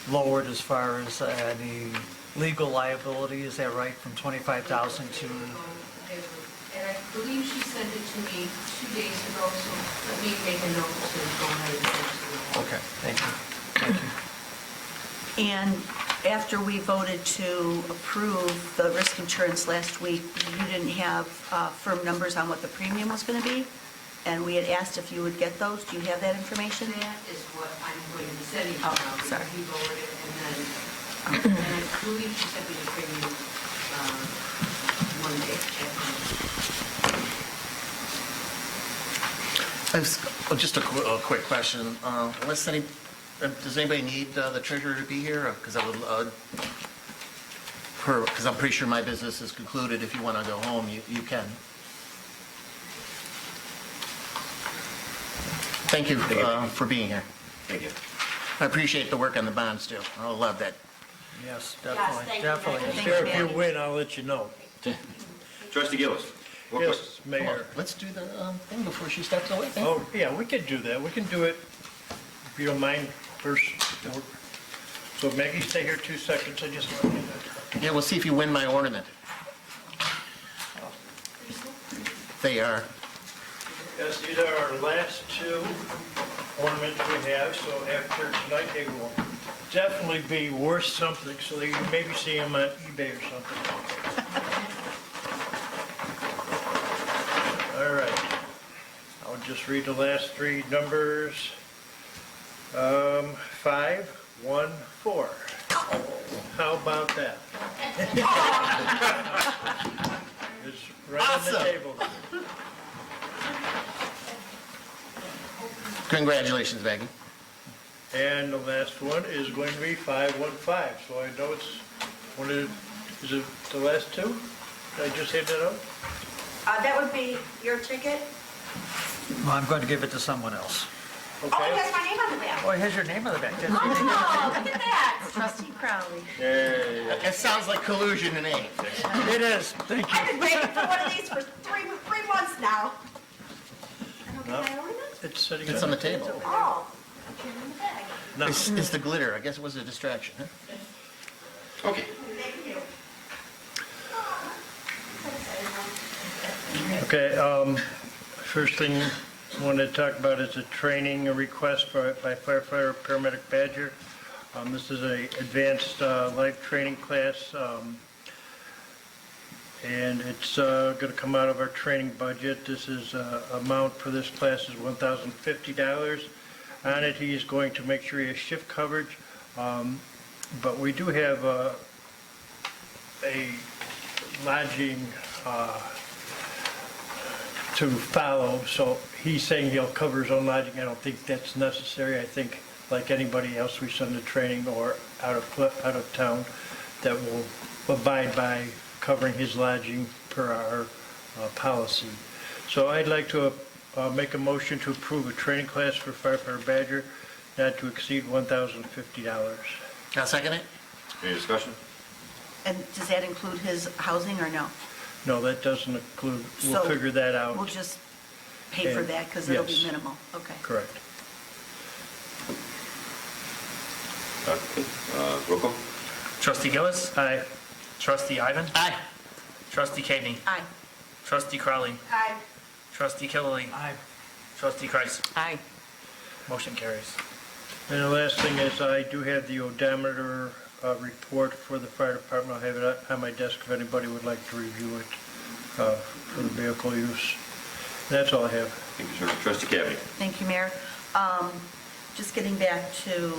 lowered as far as any legal liability, is that right, from 25,000 to? And I believe she sent it to me 2 days ago, so let me make a note to go ahead and send it to her. Okay, thank you. Thank you. And after we voted to approve the risk insurance last week, you didn't have firm numbers on what the premium was going to be? And we had asked if you would get those. Do you have that information? That is what I'm going to be sending to Oh, now, sorry. because he lowered it, and I believe she sent me the premium Monday. Just a quick question. Does anybody need the treasurer to be here? Because I'm pretty sure my business is concluded. If you want to go home, you can. Thank you for being here. Thank you. I appreciate the work on the bonds, too. I love that. Yes, Yes, definitely, thank you. definitely. Thank Sure, you, if you Manny. win, I'll let you know. Trustee Gillis? what Yes, questions? Come on, Mayor. let's do the thing before she steps away. Oh, yeah, we could do that. We can do it, if you don't mind, first. So Maggie, stay here 2 seconds. I just want to do that. Yeah, we'll see if you win my ornament. They are. Yes, these are our last 2 ornaments we have, so after tonight, they will definitely be worth something, so that you can maybe see them on eBay or something. All right. I'll just read the last 3 numbers. 5, 1, 4. How about that? It's right on the Awesome. table. Congratulations, Maggie. And the last one is going to be 515, so I know it's one of the, is it the last 2? Did I just hit that out? That would be your ticket, Well, I'm going to give it to someone else. Oh, it has my name on the back. Oh, it has your name on the back. Oh, look at that. Trustee Crowley. It sounds like collusion to me. It is, thank you. I've been waiting for one of these for three months now. I don't think I own it? It's sitting It's on the table. Oh. I can't in the bag. It's the glitter. I guess it was a distraction, huh? Okay. Thank you. Okay, first thing I wanted to talk about is a training request by firefighter paramedic Badger. This is a advanced life training class, and it's going to come out of our training budget. This is amount for this class is $1,050. On it, he is going to make sure he has shift coverage, but we do have a lodging to follow, so he's saying he'll cover his own lodging. I don't think that's necessary. I think, like anybody else we send to training or out of town, that will abide by covering his lodging per our policy. So I'd like to make a motion to approve a training class for firefighter Badger not to exceed $1,050. I'll second it. Any discussion? And does that include his housing or no? No, that doesn't include, we'll So, figure that out. We'll just pay for that because it'll be Yes. minimal. Okay. Correct. Okay, roll call? Trustee Gillis. Aye. Trustee Ivan. Aye. Trustee Kavani. Aye. Trustee Crowley. Aye. Trustee Killily. Aye. Trustee Kreis. Aye. Motion carries. And the last thing is, I do have the odometer report for the fire department. I'll have it on my desk if anybody would like to review it for the vehicle use. That's all I have. Thank you, sir. Trustee Cavani. Thank you, Mayor. Just getting back to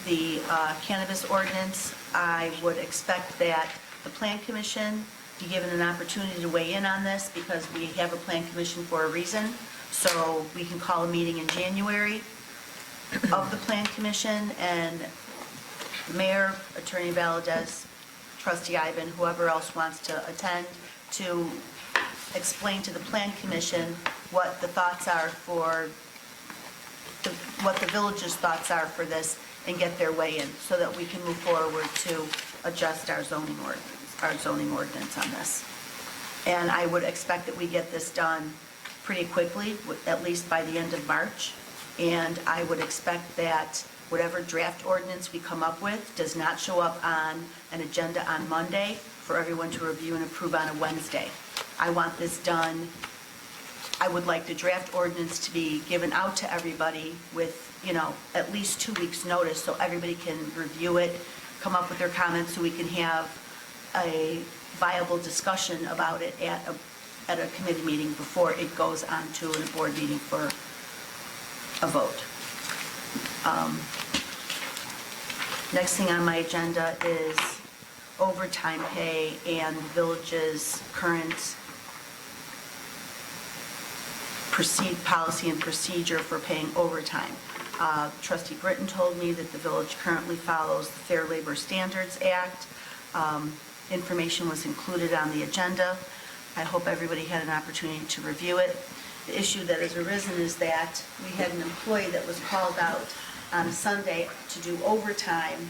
the cannabis ordinance, I would expect that the Plan Commission be given an opportunity to weigh in on this because we have a Plan Commission for a reason. So we can call a meeting in January of the Plan Commission, and the Mayor, Attorney Valadez, Trustee Ivan, whoever else wants to attend, to explain to the Plan Commission what the thoughts are for, what the village's thoughts are for this, and get their way in, so that we can move forward to adjust our zoning ordinance on this. And I would expect that we get this done pretty quickly, at least by the end of March. And I would expect that whatever draft ordinance we come up with does not show up on an agenda on Monday for everyone to review and approve on a Wednesday. I want this done, I would like the draft ordinance to be given out to everybody with, at least 2 weeks' notice, so everybody can review it, come up with their comments, so we can have a viable discussion about it at a committee meeting before it goes on to a board meeting for a vote. Next thing on my agenda is overtime pay and the village's current policy and procedure for paying overtime. Trustee Britton told me that the village currently follows the Fair Labor Standards Act. Information was included on the agenda. I hope everybody had an opportunity to review it. The issue that has arisen is that we had an employee that was called out on a Sunday to do overtime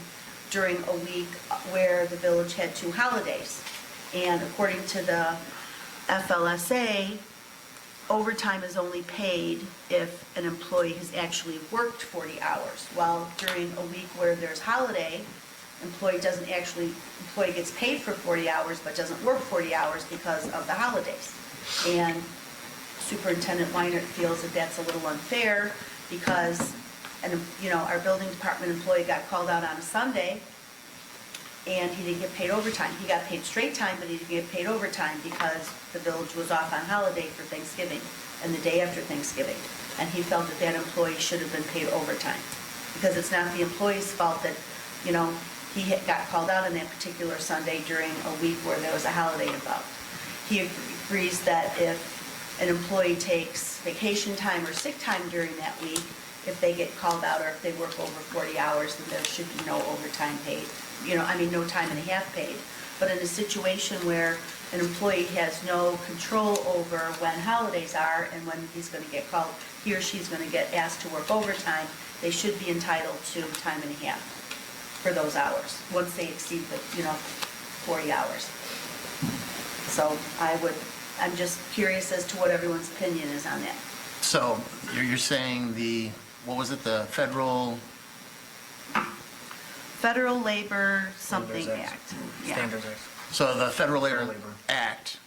during a week where the village had 2 holidays. And according to the FLSA, overtime is only paid if an employee has actually worked 40 hours. While during a week where there's holiday, employee gets paid for 40 hours but doesn't work 40 hours because of the holidays. And Superintendent Weinert feels that that's a little unfair because, our building department employee got called out on a Sunday and he didn't get paid overtime. He got paid straight time, but he didn't get paid overtime because the village was off on holiday for Thanksgiving and the day after Thanksgiving. And he felt that employee should have been paid overtime because it's not the employee's fault that, he got called out on that particular Sunday during a week where there was a holiday involved. He agrees that if an employee takes vacation time or sick time during that week, if they get called out or if they work over 40 hours, then there should be no overtime paid. No time and a half paid. But in a situation where an employee has no control over when holidays are and when he's going to get called, he or she's going to get asked to work overtime, they should be entitled to time and a half for those hours, once they exceed the, 40 hours. So I'm just curious as to what everyone's opinion is on that. So you're saying what was it, the Federal Labor something Act. Yeah. Standards Act. So the Federal Labor Labor. Act,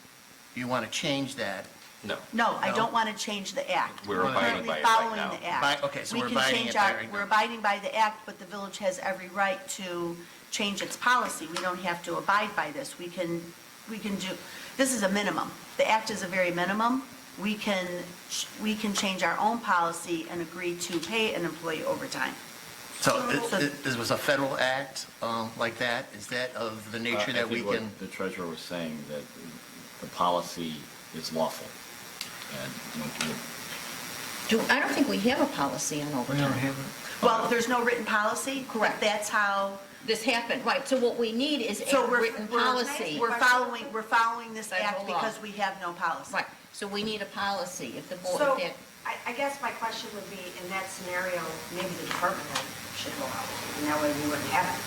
you want to change that? No. No, I No? don't want to change the act. We're abiding by it right Following now. the act. Okay, so We we're can abiding change it by our- right now. We're abiding by the act, but the village has every right to change its policy. We don't have to abide by this. We can do, this is a minimum. The act is a very minimum. We can change our own policy and agree to pay an employee overtime. So this was a federal act like that? Is that of the nature that we I think can? what the treasurer was saying, that the policy is lawful. And I don't think we have a policy on overtime. Well, there's no written policy. Correct. That's how, This happened, right, so what we need is so a written policy. we're following this act Federal law. because we have no policy. Right, so we need a policy, if the board, So, if I guess my question would be, in that scenario, maybe the department head should go out, and that way we wouldn't have it.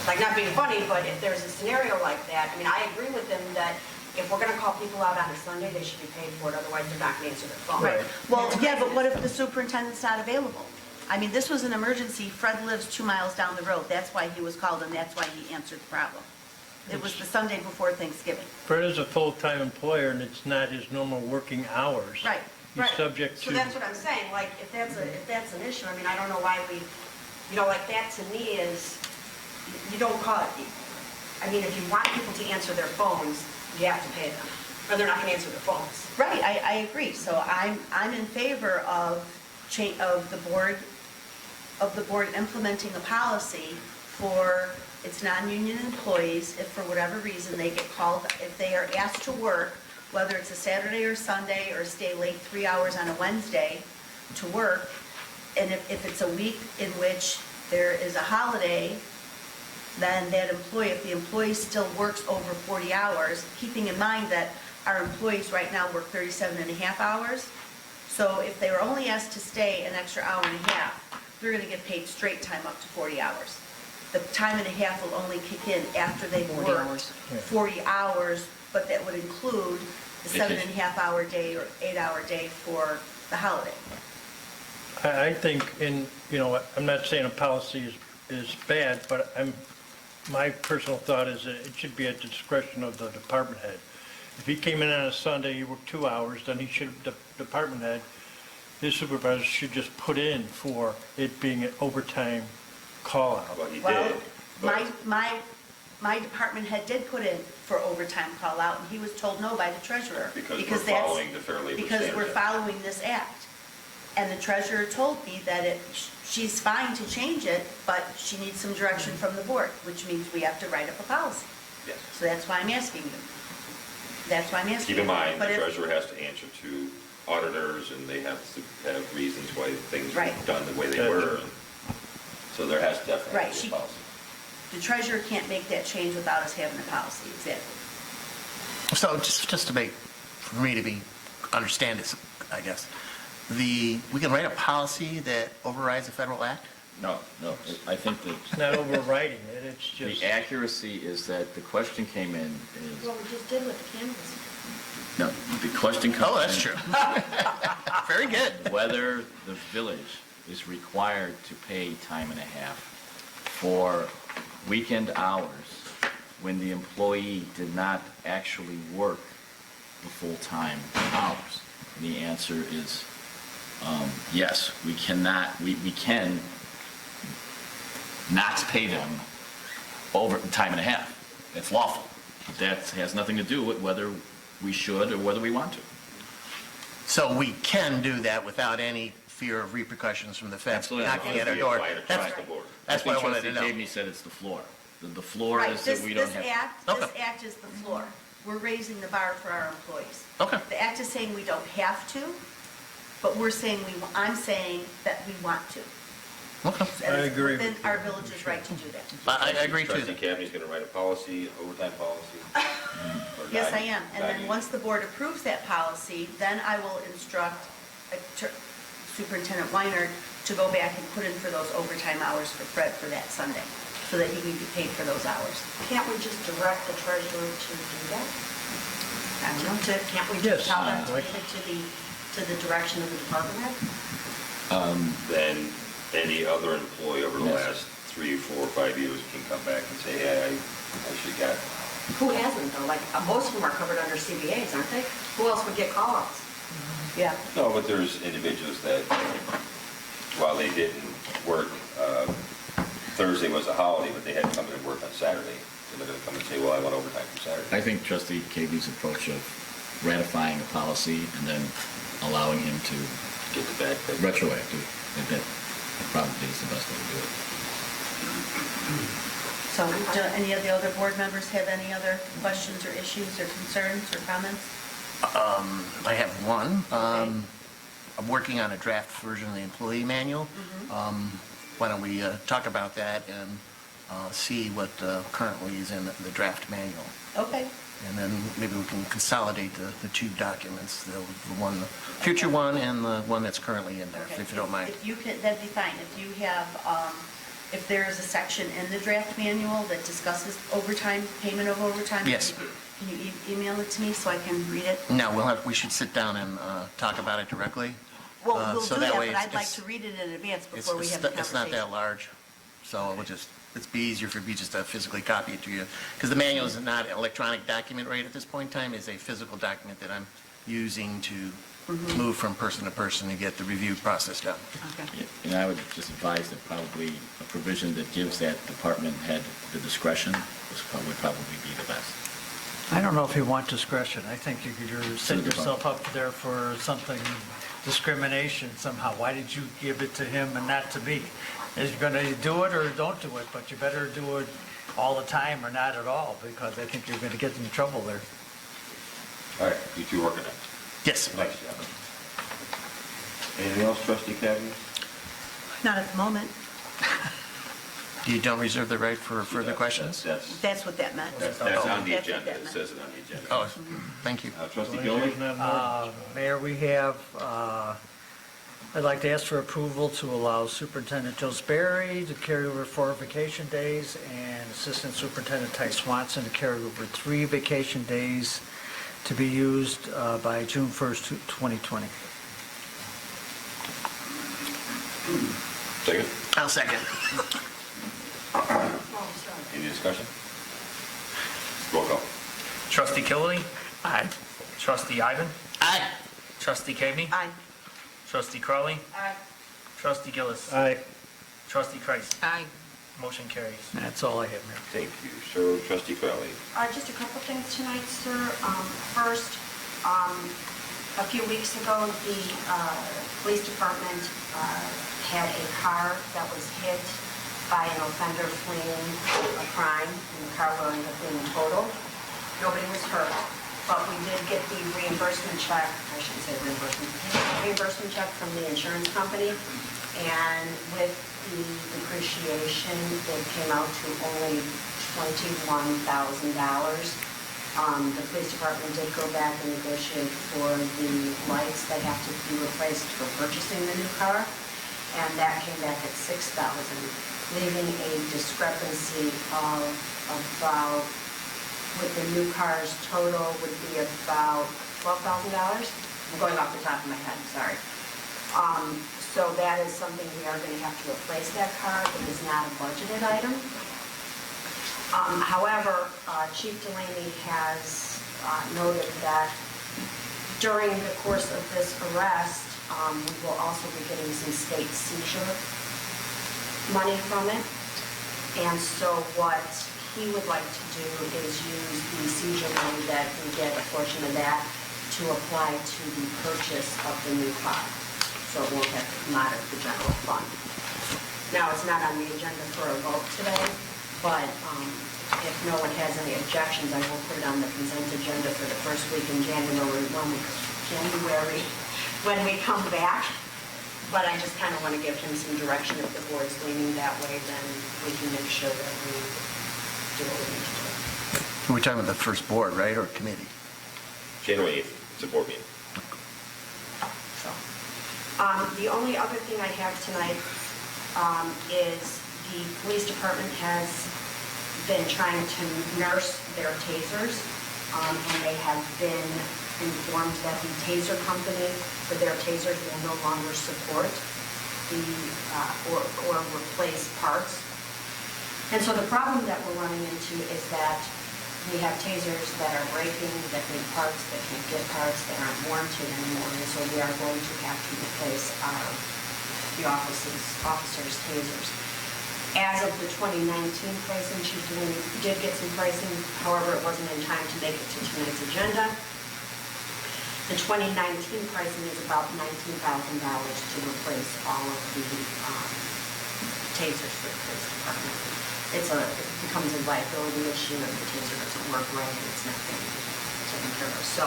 Like, not being funny, but if there's a scenario like that, I mean, I agree with them that if we're gonna call people out on a Sunday, they should be paid for it, otherwise they're not gonna answer their phone. Right. Well, yeah, but what if the superintendent's not available? I mean, this was an emergency. Fred lives 2 miles down the road. That's why he was called, and that's why he answered the problem. It was the Sunday before Thanksgiving. Fred is a full-time employer, and it's not his normal working hours. Right, He's right. subject So to, that's what I'm saying, like, if that's an issue, I mean, I don't know why we, like, that to me is, you don't call it, I mean, if you want people to answer their phones, you have to pay them, or they're not gonna answer their phones. Right, I agree. So I'm in favor of the board implementing a policy for its non-union employees, if for whatever reason they get called, if they are asked to work, whether it's a Saturday or Sunday, or stay late 3 hours on a Wednesday to work, and if it's a week in which there is a holiday, then that employee, if the employee still works over 40 hours, keeping in mind that our employees right now work 37 and a half hours, so if they were only asked to stay an extra hour and a half, they're going to get paid straight time up to 40 hours. The time and a half will only kick in after they've 40 worked hours. 40 hours, but that would include the 7.5-hour day or 8-hour day for the holiday. I think I'm not saying a policy is bad, but my personal thought is that it should be at the discretion of the department head. If he came in on a Sunday, he worked 2 hours, then the department head, his supervisor should just put in for it being an overtime call-out. Well, he Well, did. but- my department head did put in for overtime call-out, and he was told no by the treasurer. Because we're that's- following the Fair Labor Because we're Standards Act. following this act. And the treasurer told me that she's fine to change it, but she needs some direction from the board, which means we have to write up a policy. Yes. So that's why I'm asking you. That's why I'm asking you. Keep in mind, the But if- treasurer has to answer to auditors, and they have to have reasons why things were Right. done the way they were. So there has definitely Right, to be she- a policy. The treasurer can't make that change without us having a policy, exactly. So just to make, for me to understand this, I guess, we can write a policy that overrides a federal act? No, I think that It's not overriding it, it's just, the accuracy is that the question came in is, Well, we just did with the canvas. no, the question comes in. Oh, that's true. Very good. Whether the village is required to pay time and a half for weekend hours when the employee did not actually work the full-time hours. And the answer is yes, we can not pay them over time and a half. It's lawful. That has nothing to do with whether we should or whether we want to. So we can do that without any fear of repercussions from the feds Absolutely. knocking at our Be door? applied across the board. That's what I wanted to think know. Trustee Gabney said it's the floor. The floor Right, is that we don't have. This Okay. act is the floor. We're raising the bar for our employees. Okay. The act is saying we don't have to, but I'm saying that we want to. Okay. And I it's agree within with you. our village's right to do that. I agree too. Trustee Cavaney's going to write a policy, overtime policy. or Yes, I guide- am. And then guiding. once the board approves that policy, then I will instruct Superintendent Weiner to go back and put in for those overtime hours for Fred for that Sunday, so that he can be paid for those hours. Can't we just direct the treasurer to do that? I don't know, Can't we Yes. just tell them to Like- leave it to the direction of the department head? Then any other employee over the Yes. last 3, 4, 5 years can come back and say, hey, I should get. Who hasn't though? Like, most of them are covered under CBAs, aren't they? Who else would get call-outs? Yeah. No, but there's individuals that, while they didn't work, Thursday was a holiday, but they had to come in and work on Saturday. So they're going to come and say, well, I want overtime for Saturday. I think Trustee KB's approach of ratifying a policy and then allowing him to Get the back pay. retroactive, that probably is the best way to do it. So do any of the other board members have any other questions or issues or concerns or comments? I have one. I'm working on a draft version of the employee manual. Why don't we talk about that and see what currently is in the draft manual? Okay. And then maybe we can consolidate the two documents, the one, the future one and the one that's currently in there, Okay. if you don't mind. If you could, that'd be fine. If you have, if there is a section in the draft manual that discusses overtime, payment of overtime? Yes. Can you email it to me so I can read it? No, we should sit down and talk about it directly. Well, we'll So do that, way but I'd like it's- to read it in advance It's before we have the it's conversation. not that large, so it'd be easier for me just to physically copy it to you. Because the manual is not an electronic document right at this point in time, it's a physical document that I'm using to move from person to person to get the review process done. Okay. Yeah, and I would just advise that probably a provision that gives that department head the discretion would probably be the best. I don't know if you want discretion. I think you're setting yourself up there for something, discrimination somehow. Why did you give it to him and not to me? Is you going to do it or don't do it, but you better do it all the time or not at all, because I think you're going to get in trouble there. All right, you two working on it. Yes. Nice job. Anything else, Trustee Cavaney? Not at the moment. You don't reserve the right for further questions? That's what that meant. That's on the That's what agenda. that It meant. says it on the agenda. Oh, thank you. Trustee Gilman? Mayor, we have, I'd like to ask for approval to allow Superintendent Joe Sperry to carry over 4 vacation days and Assistant Superintendent Ty Swanson to carry over 3 vacation days to be used by June 1st, 2020. Second. I'll second. Any discussion? Roll call. Trustee Killedy, Aye. trustee Ivan, Aye. trustee Kaveny, Aye. trustee Crowley, Aye. trustee Gillis, Aye. trustee Kreis. Aye. Motion carries. That's all I have, Mayor. Thank you. So, Trustee Crowley. Just a couple things tonight, sir. First, a few weeks ago, the police department had a car that was hit by an offender fleeing a crime, and the car will end up being totaled. Nobody was hurt, but we did get the reimbursement check, I shouldn't say reimbursement check from the insurance company, and with the depreciation, it came out to only $21,000. The police department did go back and negotiate for the lights that have to be replaced for purchasing the new car, and that came back at $6,000, leaving a discrepancy of about, with the new car's total would be about $12,000. I'm going off the top of my head, sorry. So that is something we are going to have to replace that car. It is not a budgeted item. However, Chief Delaney has noted that during the course of this arrest, we will also be getting some state seizure money from it. And so what he would like to do is use the seizure money that we get, a portion of that, to apply to the purchase of the new car. So it won't have to come out of the general fund. Now, it's not on the agenda for a vote today, but if no one has any objections, I will put it on the consent agenda for the first week in January, when we come back. But I just kind of want to give him some direction. If the board's leaning that way, then we can make sure that we do what we need to do. We're talking about the first board, right, or committee? January 8th, it's a board meeting. So, the only other thing I have tonight is the police department has been trying to nurse their tasers, and they have been informed that the taser company for their tasers will no longer support the, or replace parts. And so the problem that we're running into is that we have tasers that are breaking, that need parts, that can't get parts, that aren't warranted anymore, and so we are going to have to replace the officers' tasers. As of the 2019 pricing, Chief Delaney did get some pricing, however, it wasn't in time to make it to tonight's agenda. The 2019 pricing is about $19,000 to replace all of the tasers for the police department. It becomes a liability issue, and the taser doesn't work right, and it's not being taken care of. So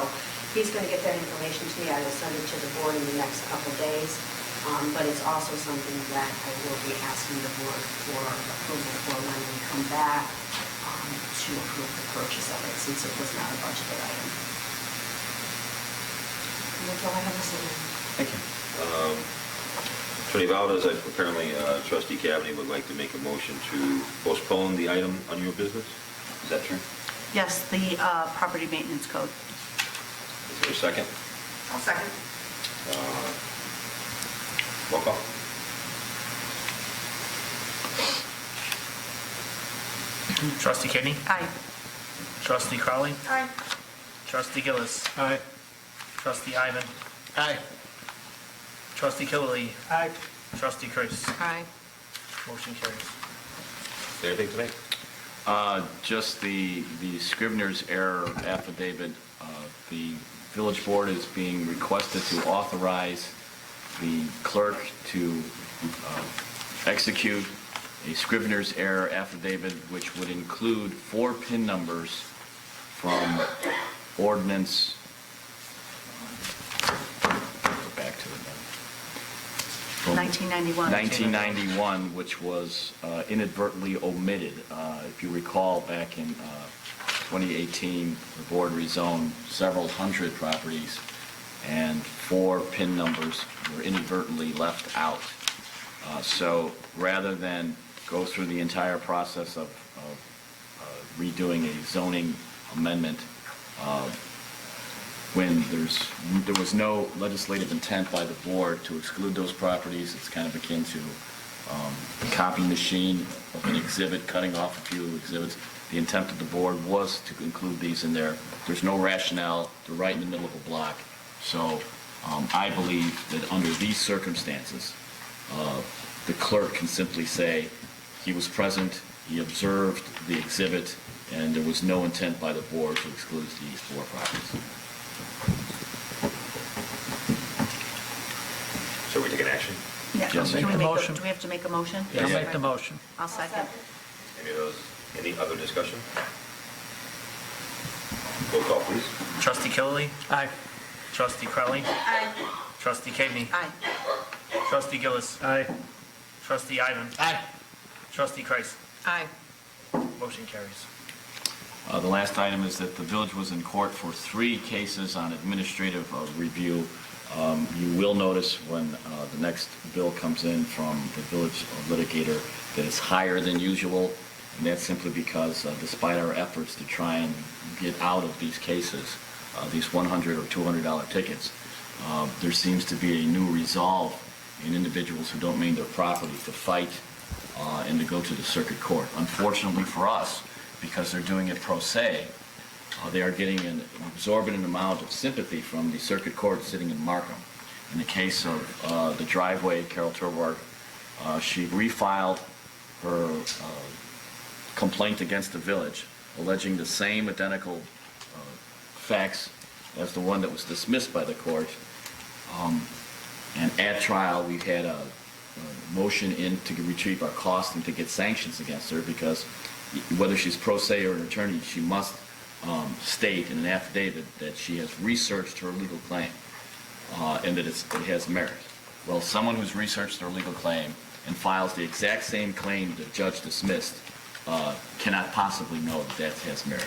he's going to get that information to me. I will send it to the board in the next couple days. But it's also something that I will be asking the board for approval for when we come back to approve the purchase of it, since it was not a budgeted item. And that's all I have to say. Thank you. Attorney Valdez, apparently Trustee Cavaney would like to make a motion to postpone the item on your business. Is that true? Yes, the property maintenance code. Is there a second? I'll second. Roll call. Trustee Kidney? Aye. Trustee Crowley? Aye. Trustee Gillis? Aye. Trustee Ivan? Aye. Trustee Killily? Aye. Trustee Chris? Aye. Motion carries. Is there anything tonight? Just the Scrivener's error affidavit. The village board is being requested to authorize the clerk to execute a Scrivener's error affidavit, which would include 4 PIN numbers from ordinance, go back to it now. From 1991. 1991, which was inadvertently omitted. If you recall, back in 2018, the board rezoned several hundred properties, and 4 PIN numbers were inadvertently left out. So rather than go through the entire process of redoing a zoning amendment, when there was no legislative intent by the board to exclude those properties, it's kind of akin to a copy machine of an exhibit, cutting off a few exhibits. The intent of the board was to include these in there. There's no rationale. They're right in the middle of a block. So I believe that under these circumstances, the clerk can simply say he was present, he observed the exhibit, and there was no intent by the board to exclude these 4 properties. So we take an action? Yeah. Yes. Do we Make the make motion. Do we have to make a motion? I'll make the motion. I'll second. Any other discussion? Roll call, please. Trustee Killily? Aye. Trustee Crowley? Aye. Trustee Kidney? Aye. Trustee Gillis? Aye. Trustee Ivan? Aye. Trustee Christ? Aye. Motion carries. The last item is that the village was in court for 3 cases on administrative review. You will notice when the next bill comes in from the village litigator that it's higher than usual, and that's simply because despite our efforts to try and get out of these cases, these $100 or $200 tickets, there seems to be a new resolve in individuals who don't maintain their property to fight and to go to the circuit court. Unfortunately for us, because they're doing it pro se, they are getting an exorbitant amount of sympathy from the circuit court sitting in Markham. In the case of the driveway, Carol Turward, she refiled her complaint against the village, alleging the same identical facts as the one that was dismissed by the court. And at trial, we had a motion in to retrieve our costs and to get sanctions against her, because whether she's pro se or an attorney, she must state in an affidavit that she has researched her legal claim and that it has merit. Well, someone who's researched their legal claim and files the exact same claim the judge dismissed cannot possibly know that that has merit.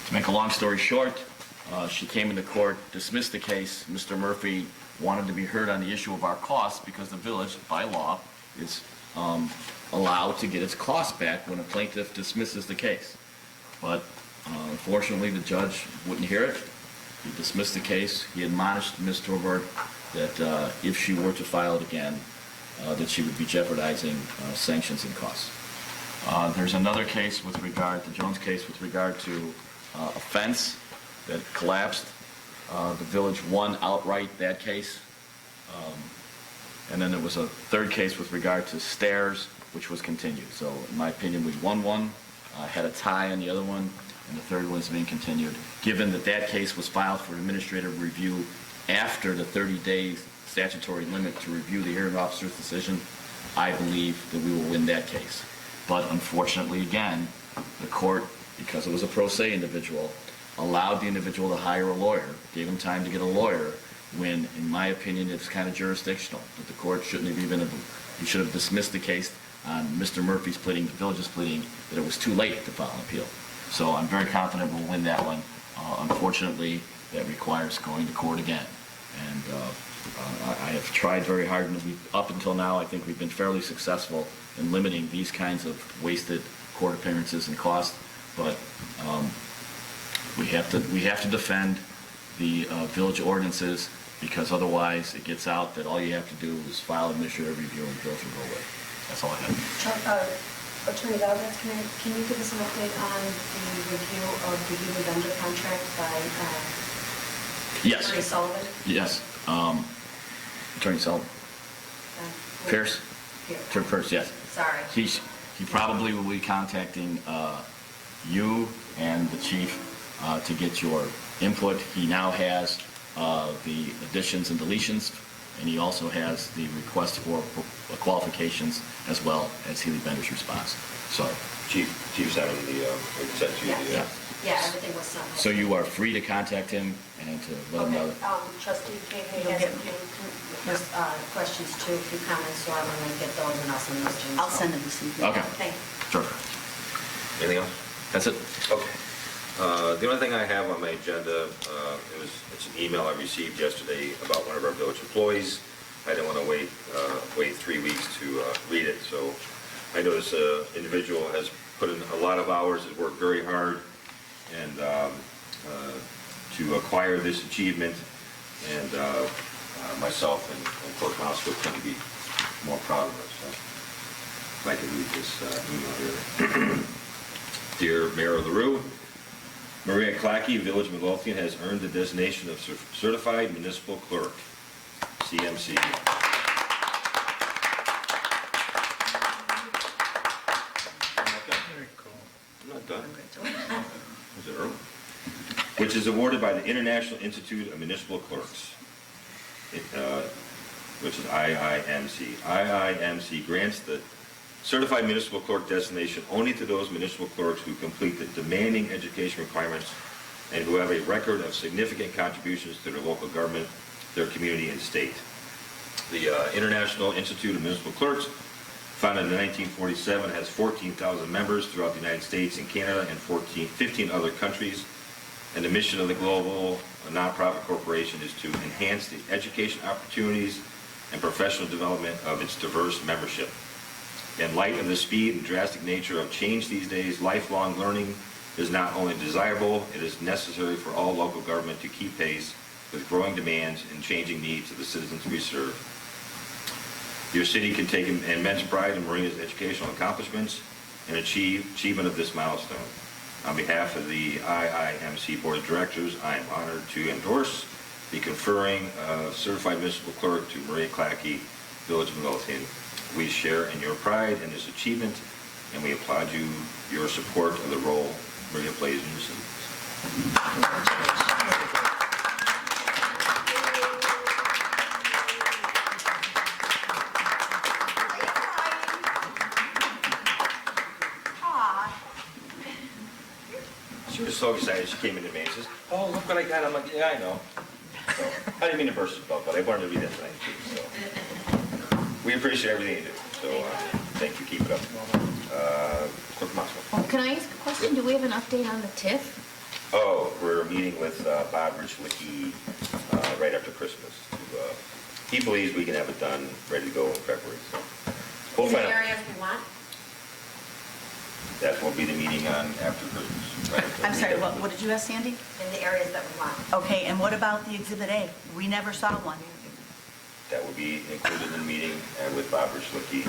To make a long story short, she came into court, dismissed the case. Mr. Murphy wanted to be heard on the issue of our costs because the village, by law, is allowed to get its costs back when a plaintiff dismisses the case. But unfortunately, the judge wouldn't hear it. He dismissed the case. He admonished Ms. Torbert that if she were to file it again, that she would be jeopardizing sanctions and costs. There's another case with regard, the Jones case, with regard to a fence that collapsed. The village won outright that case. And then there was a third case with regard to stairs, which was continued. So in my opinion, we won one, had a tie on the other one, and the third one is being continued. Given that that case was filed for administrative review after the 30-day statutory limit to review the hearing officer's decision, I believe that we will win that case. But unfortunately, again, the court, because it was a pro se individual, allowed the individual to hire a lawyer, gave him time to get a lawyer, when, in my opinion, it's kind of jurisdictional. That the court shouldn't have even, you should have dismissed the case on Mr. Murphy's pleading, the village's pleading, that it was too late to file an appeal. So I'm very confident we'll win that one. Unfortunately, that requires going to court again. And I have tried very hard, and up until now, I think we've been fairly successful in limiting these kinds of wasted court appearances and costs. But we have to defend the village ordinances, because otherwise it gets out that all you have to do is file administrative review and bills will go away. That's all I have. Attorney Valdez, can you give us an update on the review of the union vendor contract by Yes. Attorney Sullivan? Yes. Attorney Sullivan. Pierce? Attorney Pierce, yes. Sorry. He probably will be contacting you and the chief to get your input. He now has the additions and deletions, and he also has the request for qualifications as well as Healy Bender's response. So, Chief sent him the, sent you the, yeah. Yeah, everything was sent. So you are free to contact him and to let him know. Okay, Trustee King You'll has get- a few questions too, a few comments, so I'm going to get those and I'll send those to you. I'll send them this evening. Okay, Thank you. sure. anything else? That's it. Okay. The only thing I have on my agenda, it's an email I received yesterday about one of our village employees. I didn't want to wait 3 weeks to read it, so I noticed an individual has put in a lot of hours, has worked very hard, and to acquire this achievement, and myself and Clerk Moskowitz couldn't be more proud of her. So if I can read this email here. Dear Mayor LaRue, Maria Clackey, Village of Midlothian, has earned the designation of Certified Municipal Clerk, CMC. Very cool. I'm not done. Is it early? Which is awarded by the International Institute of Municipal Clerks, which is IIMC. IIMC grants the Certified Municipal Clerk designation only to those municipal clerks who complete the demanding education requirements and who have a record of significant contributions to their local government, their community, and state. The International Institute of Municipal Clerks, founded in 1947, has 14,000 members throughout the United States and Canada and 15 other countries. And the mission of the global nonprofit corporation is to enhance the education opportunities and professional development of its diverse membership. In light of the speed and drastic nature of change these days, lifelong learning is not only desirable, it is necessary for all local government to keep pace with growing demands and changing needs of the citizens we serve. Your city can take immense pride in Maria's educational accomplishments and achievement of this milestone. On behalf of the IIMC Board of Directors, I am honored to endorse the conferring of Certified Municipal Clerk to Maria Clackey, Village of Midlothian. We share in your pride in this achievement, and we applaud your support of the role Maria plays in your city. She was so excited, she came into me and says, "Oh, look what I got." I'm like, "Yeah, I know." So, I didn't mean to burst his bubble, but I wanted to read that tonight too. So. We appreciate everything you do, so thank you, keep it up. Clerk Moskowitz. Oh, can I ask a question? Do we have an update on the TIF? Oh, we're meeting with Bob Richlicki right after Christmas. He believes we can have it done, ready to go in February, so. We'll In the find out. areas we want? That will be the meeting on after Christmas. right? I'm sorry, what did you ask, Sandy? In the areas that we want. Okay, and what about the Exhibit A? We never saw one. That will be included in the meeting with Bob Richlicki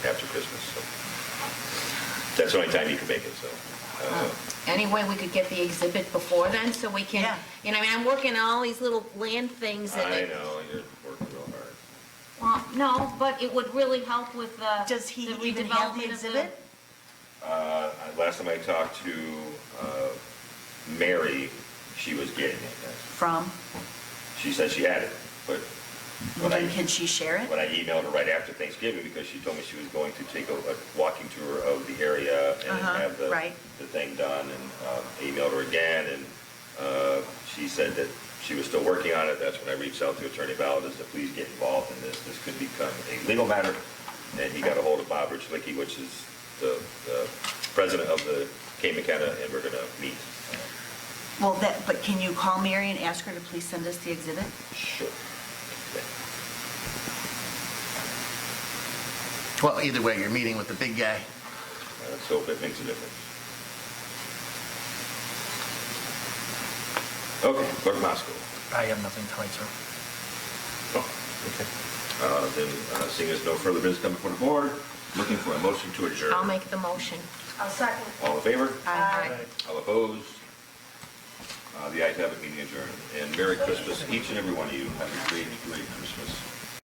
after Christmas, so. That's the only time you can make it, so. Any way we could get the exhibit before then, so we can, Yeah. you know, I mean, I'm working on all these little land things that. I know, you're working real hard. Well, no, but it would really help with the. Does he the even have the redevelopment of exhibit? Last time I talked to Mary, she was getting it. From? She said she had it, but Well, when then can she share it? I emailed her right after Thanksgiving, because she told me she was going to take a walking tour of the area and have right. the thing done, and emailed her again, and she said that she was still working on it. That's when I reached out to Attorney Valdez to please get involved in this. This could become a legal matter, and he got a hold of Bob Richlicki, which is the president of the Cape McKenna, and we're gonna meet. Well, but can you call Mary and ask her to please send us the exhibit? Sure. Well, either way, you're meeting with the big guy. Let's hope it makes a difference. Okay, Clerk Moscow. I have nothing tonight, sir. Oh, okay. Then, seeing as no further business coming before the board, looking for a motion to adjourn. I'll make the motion. I'll second. All in favor? Aye. All opposed? The ayes have it, meeting adjourned. And Merry Christmas, each and every one of you. Have a great, great Christmas.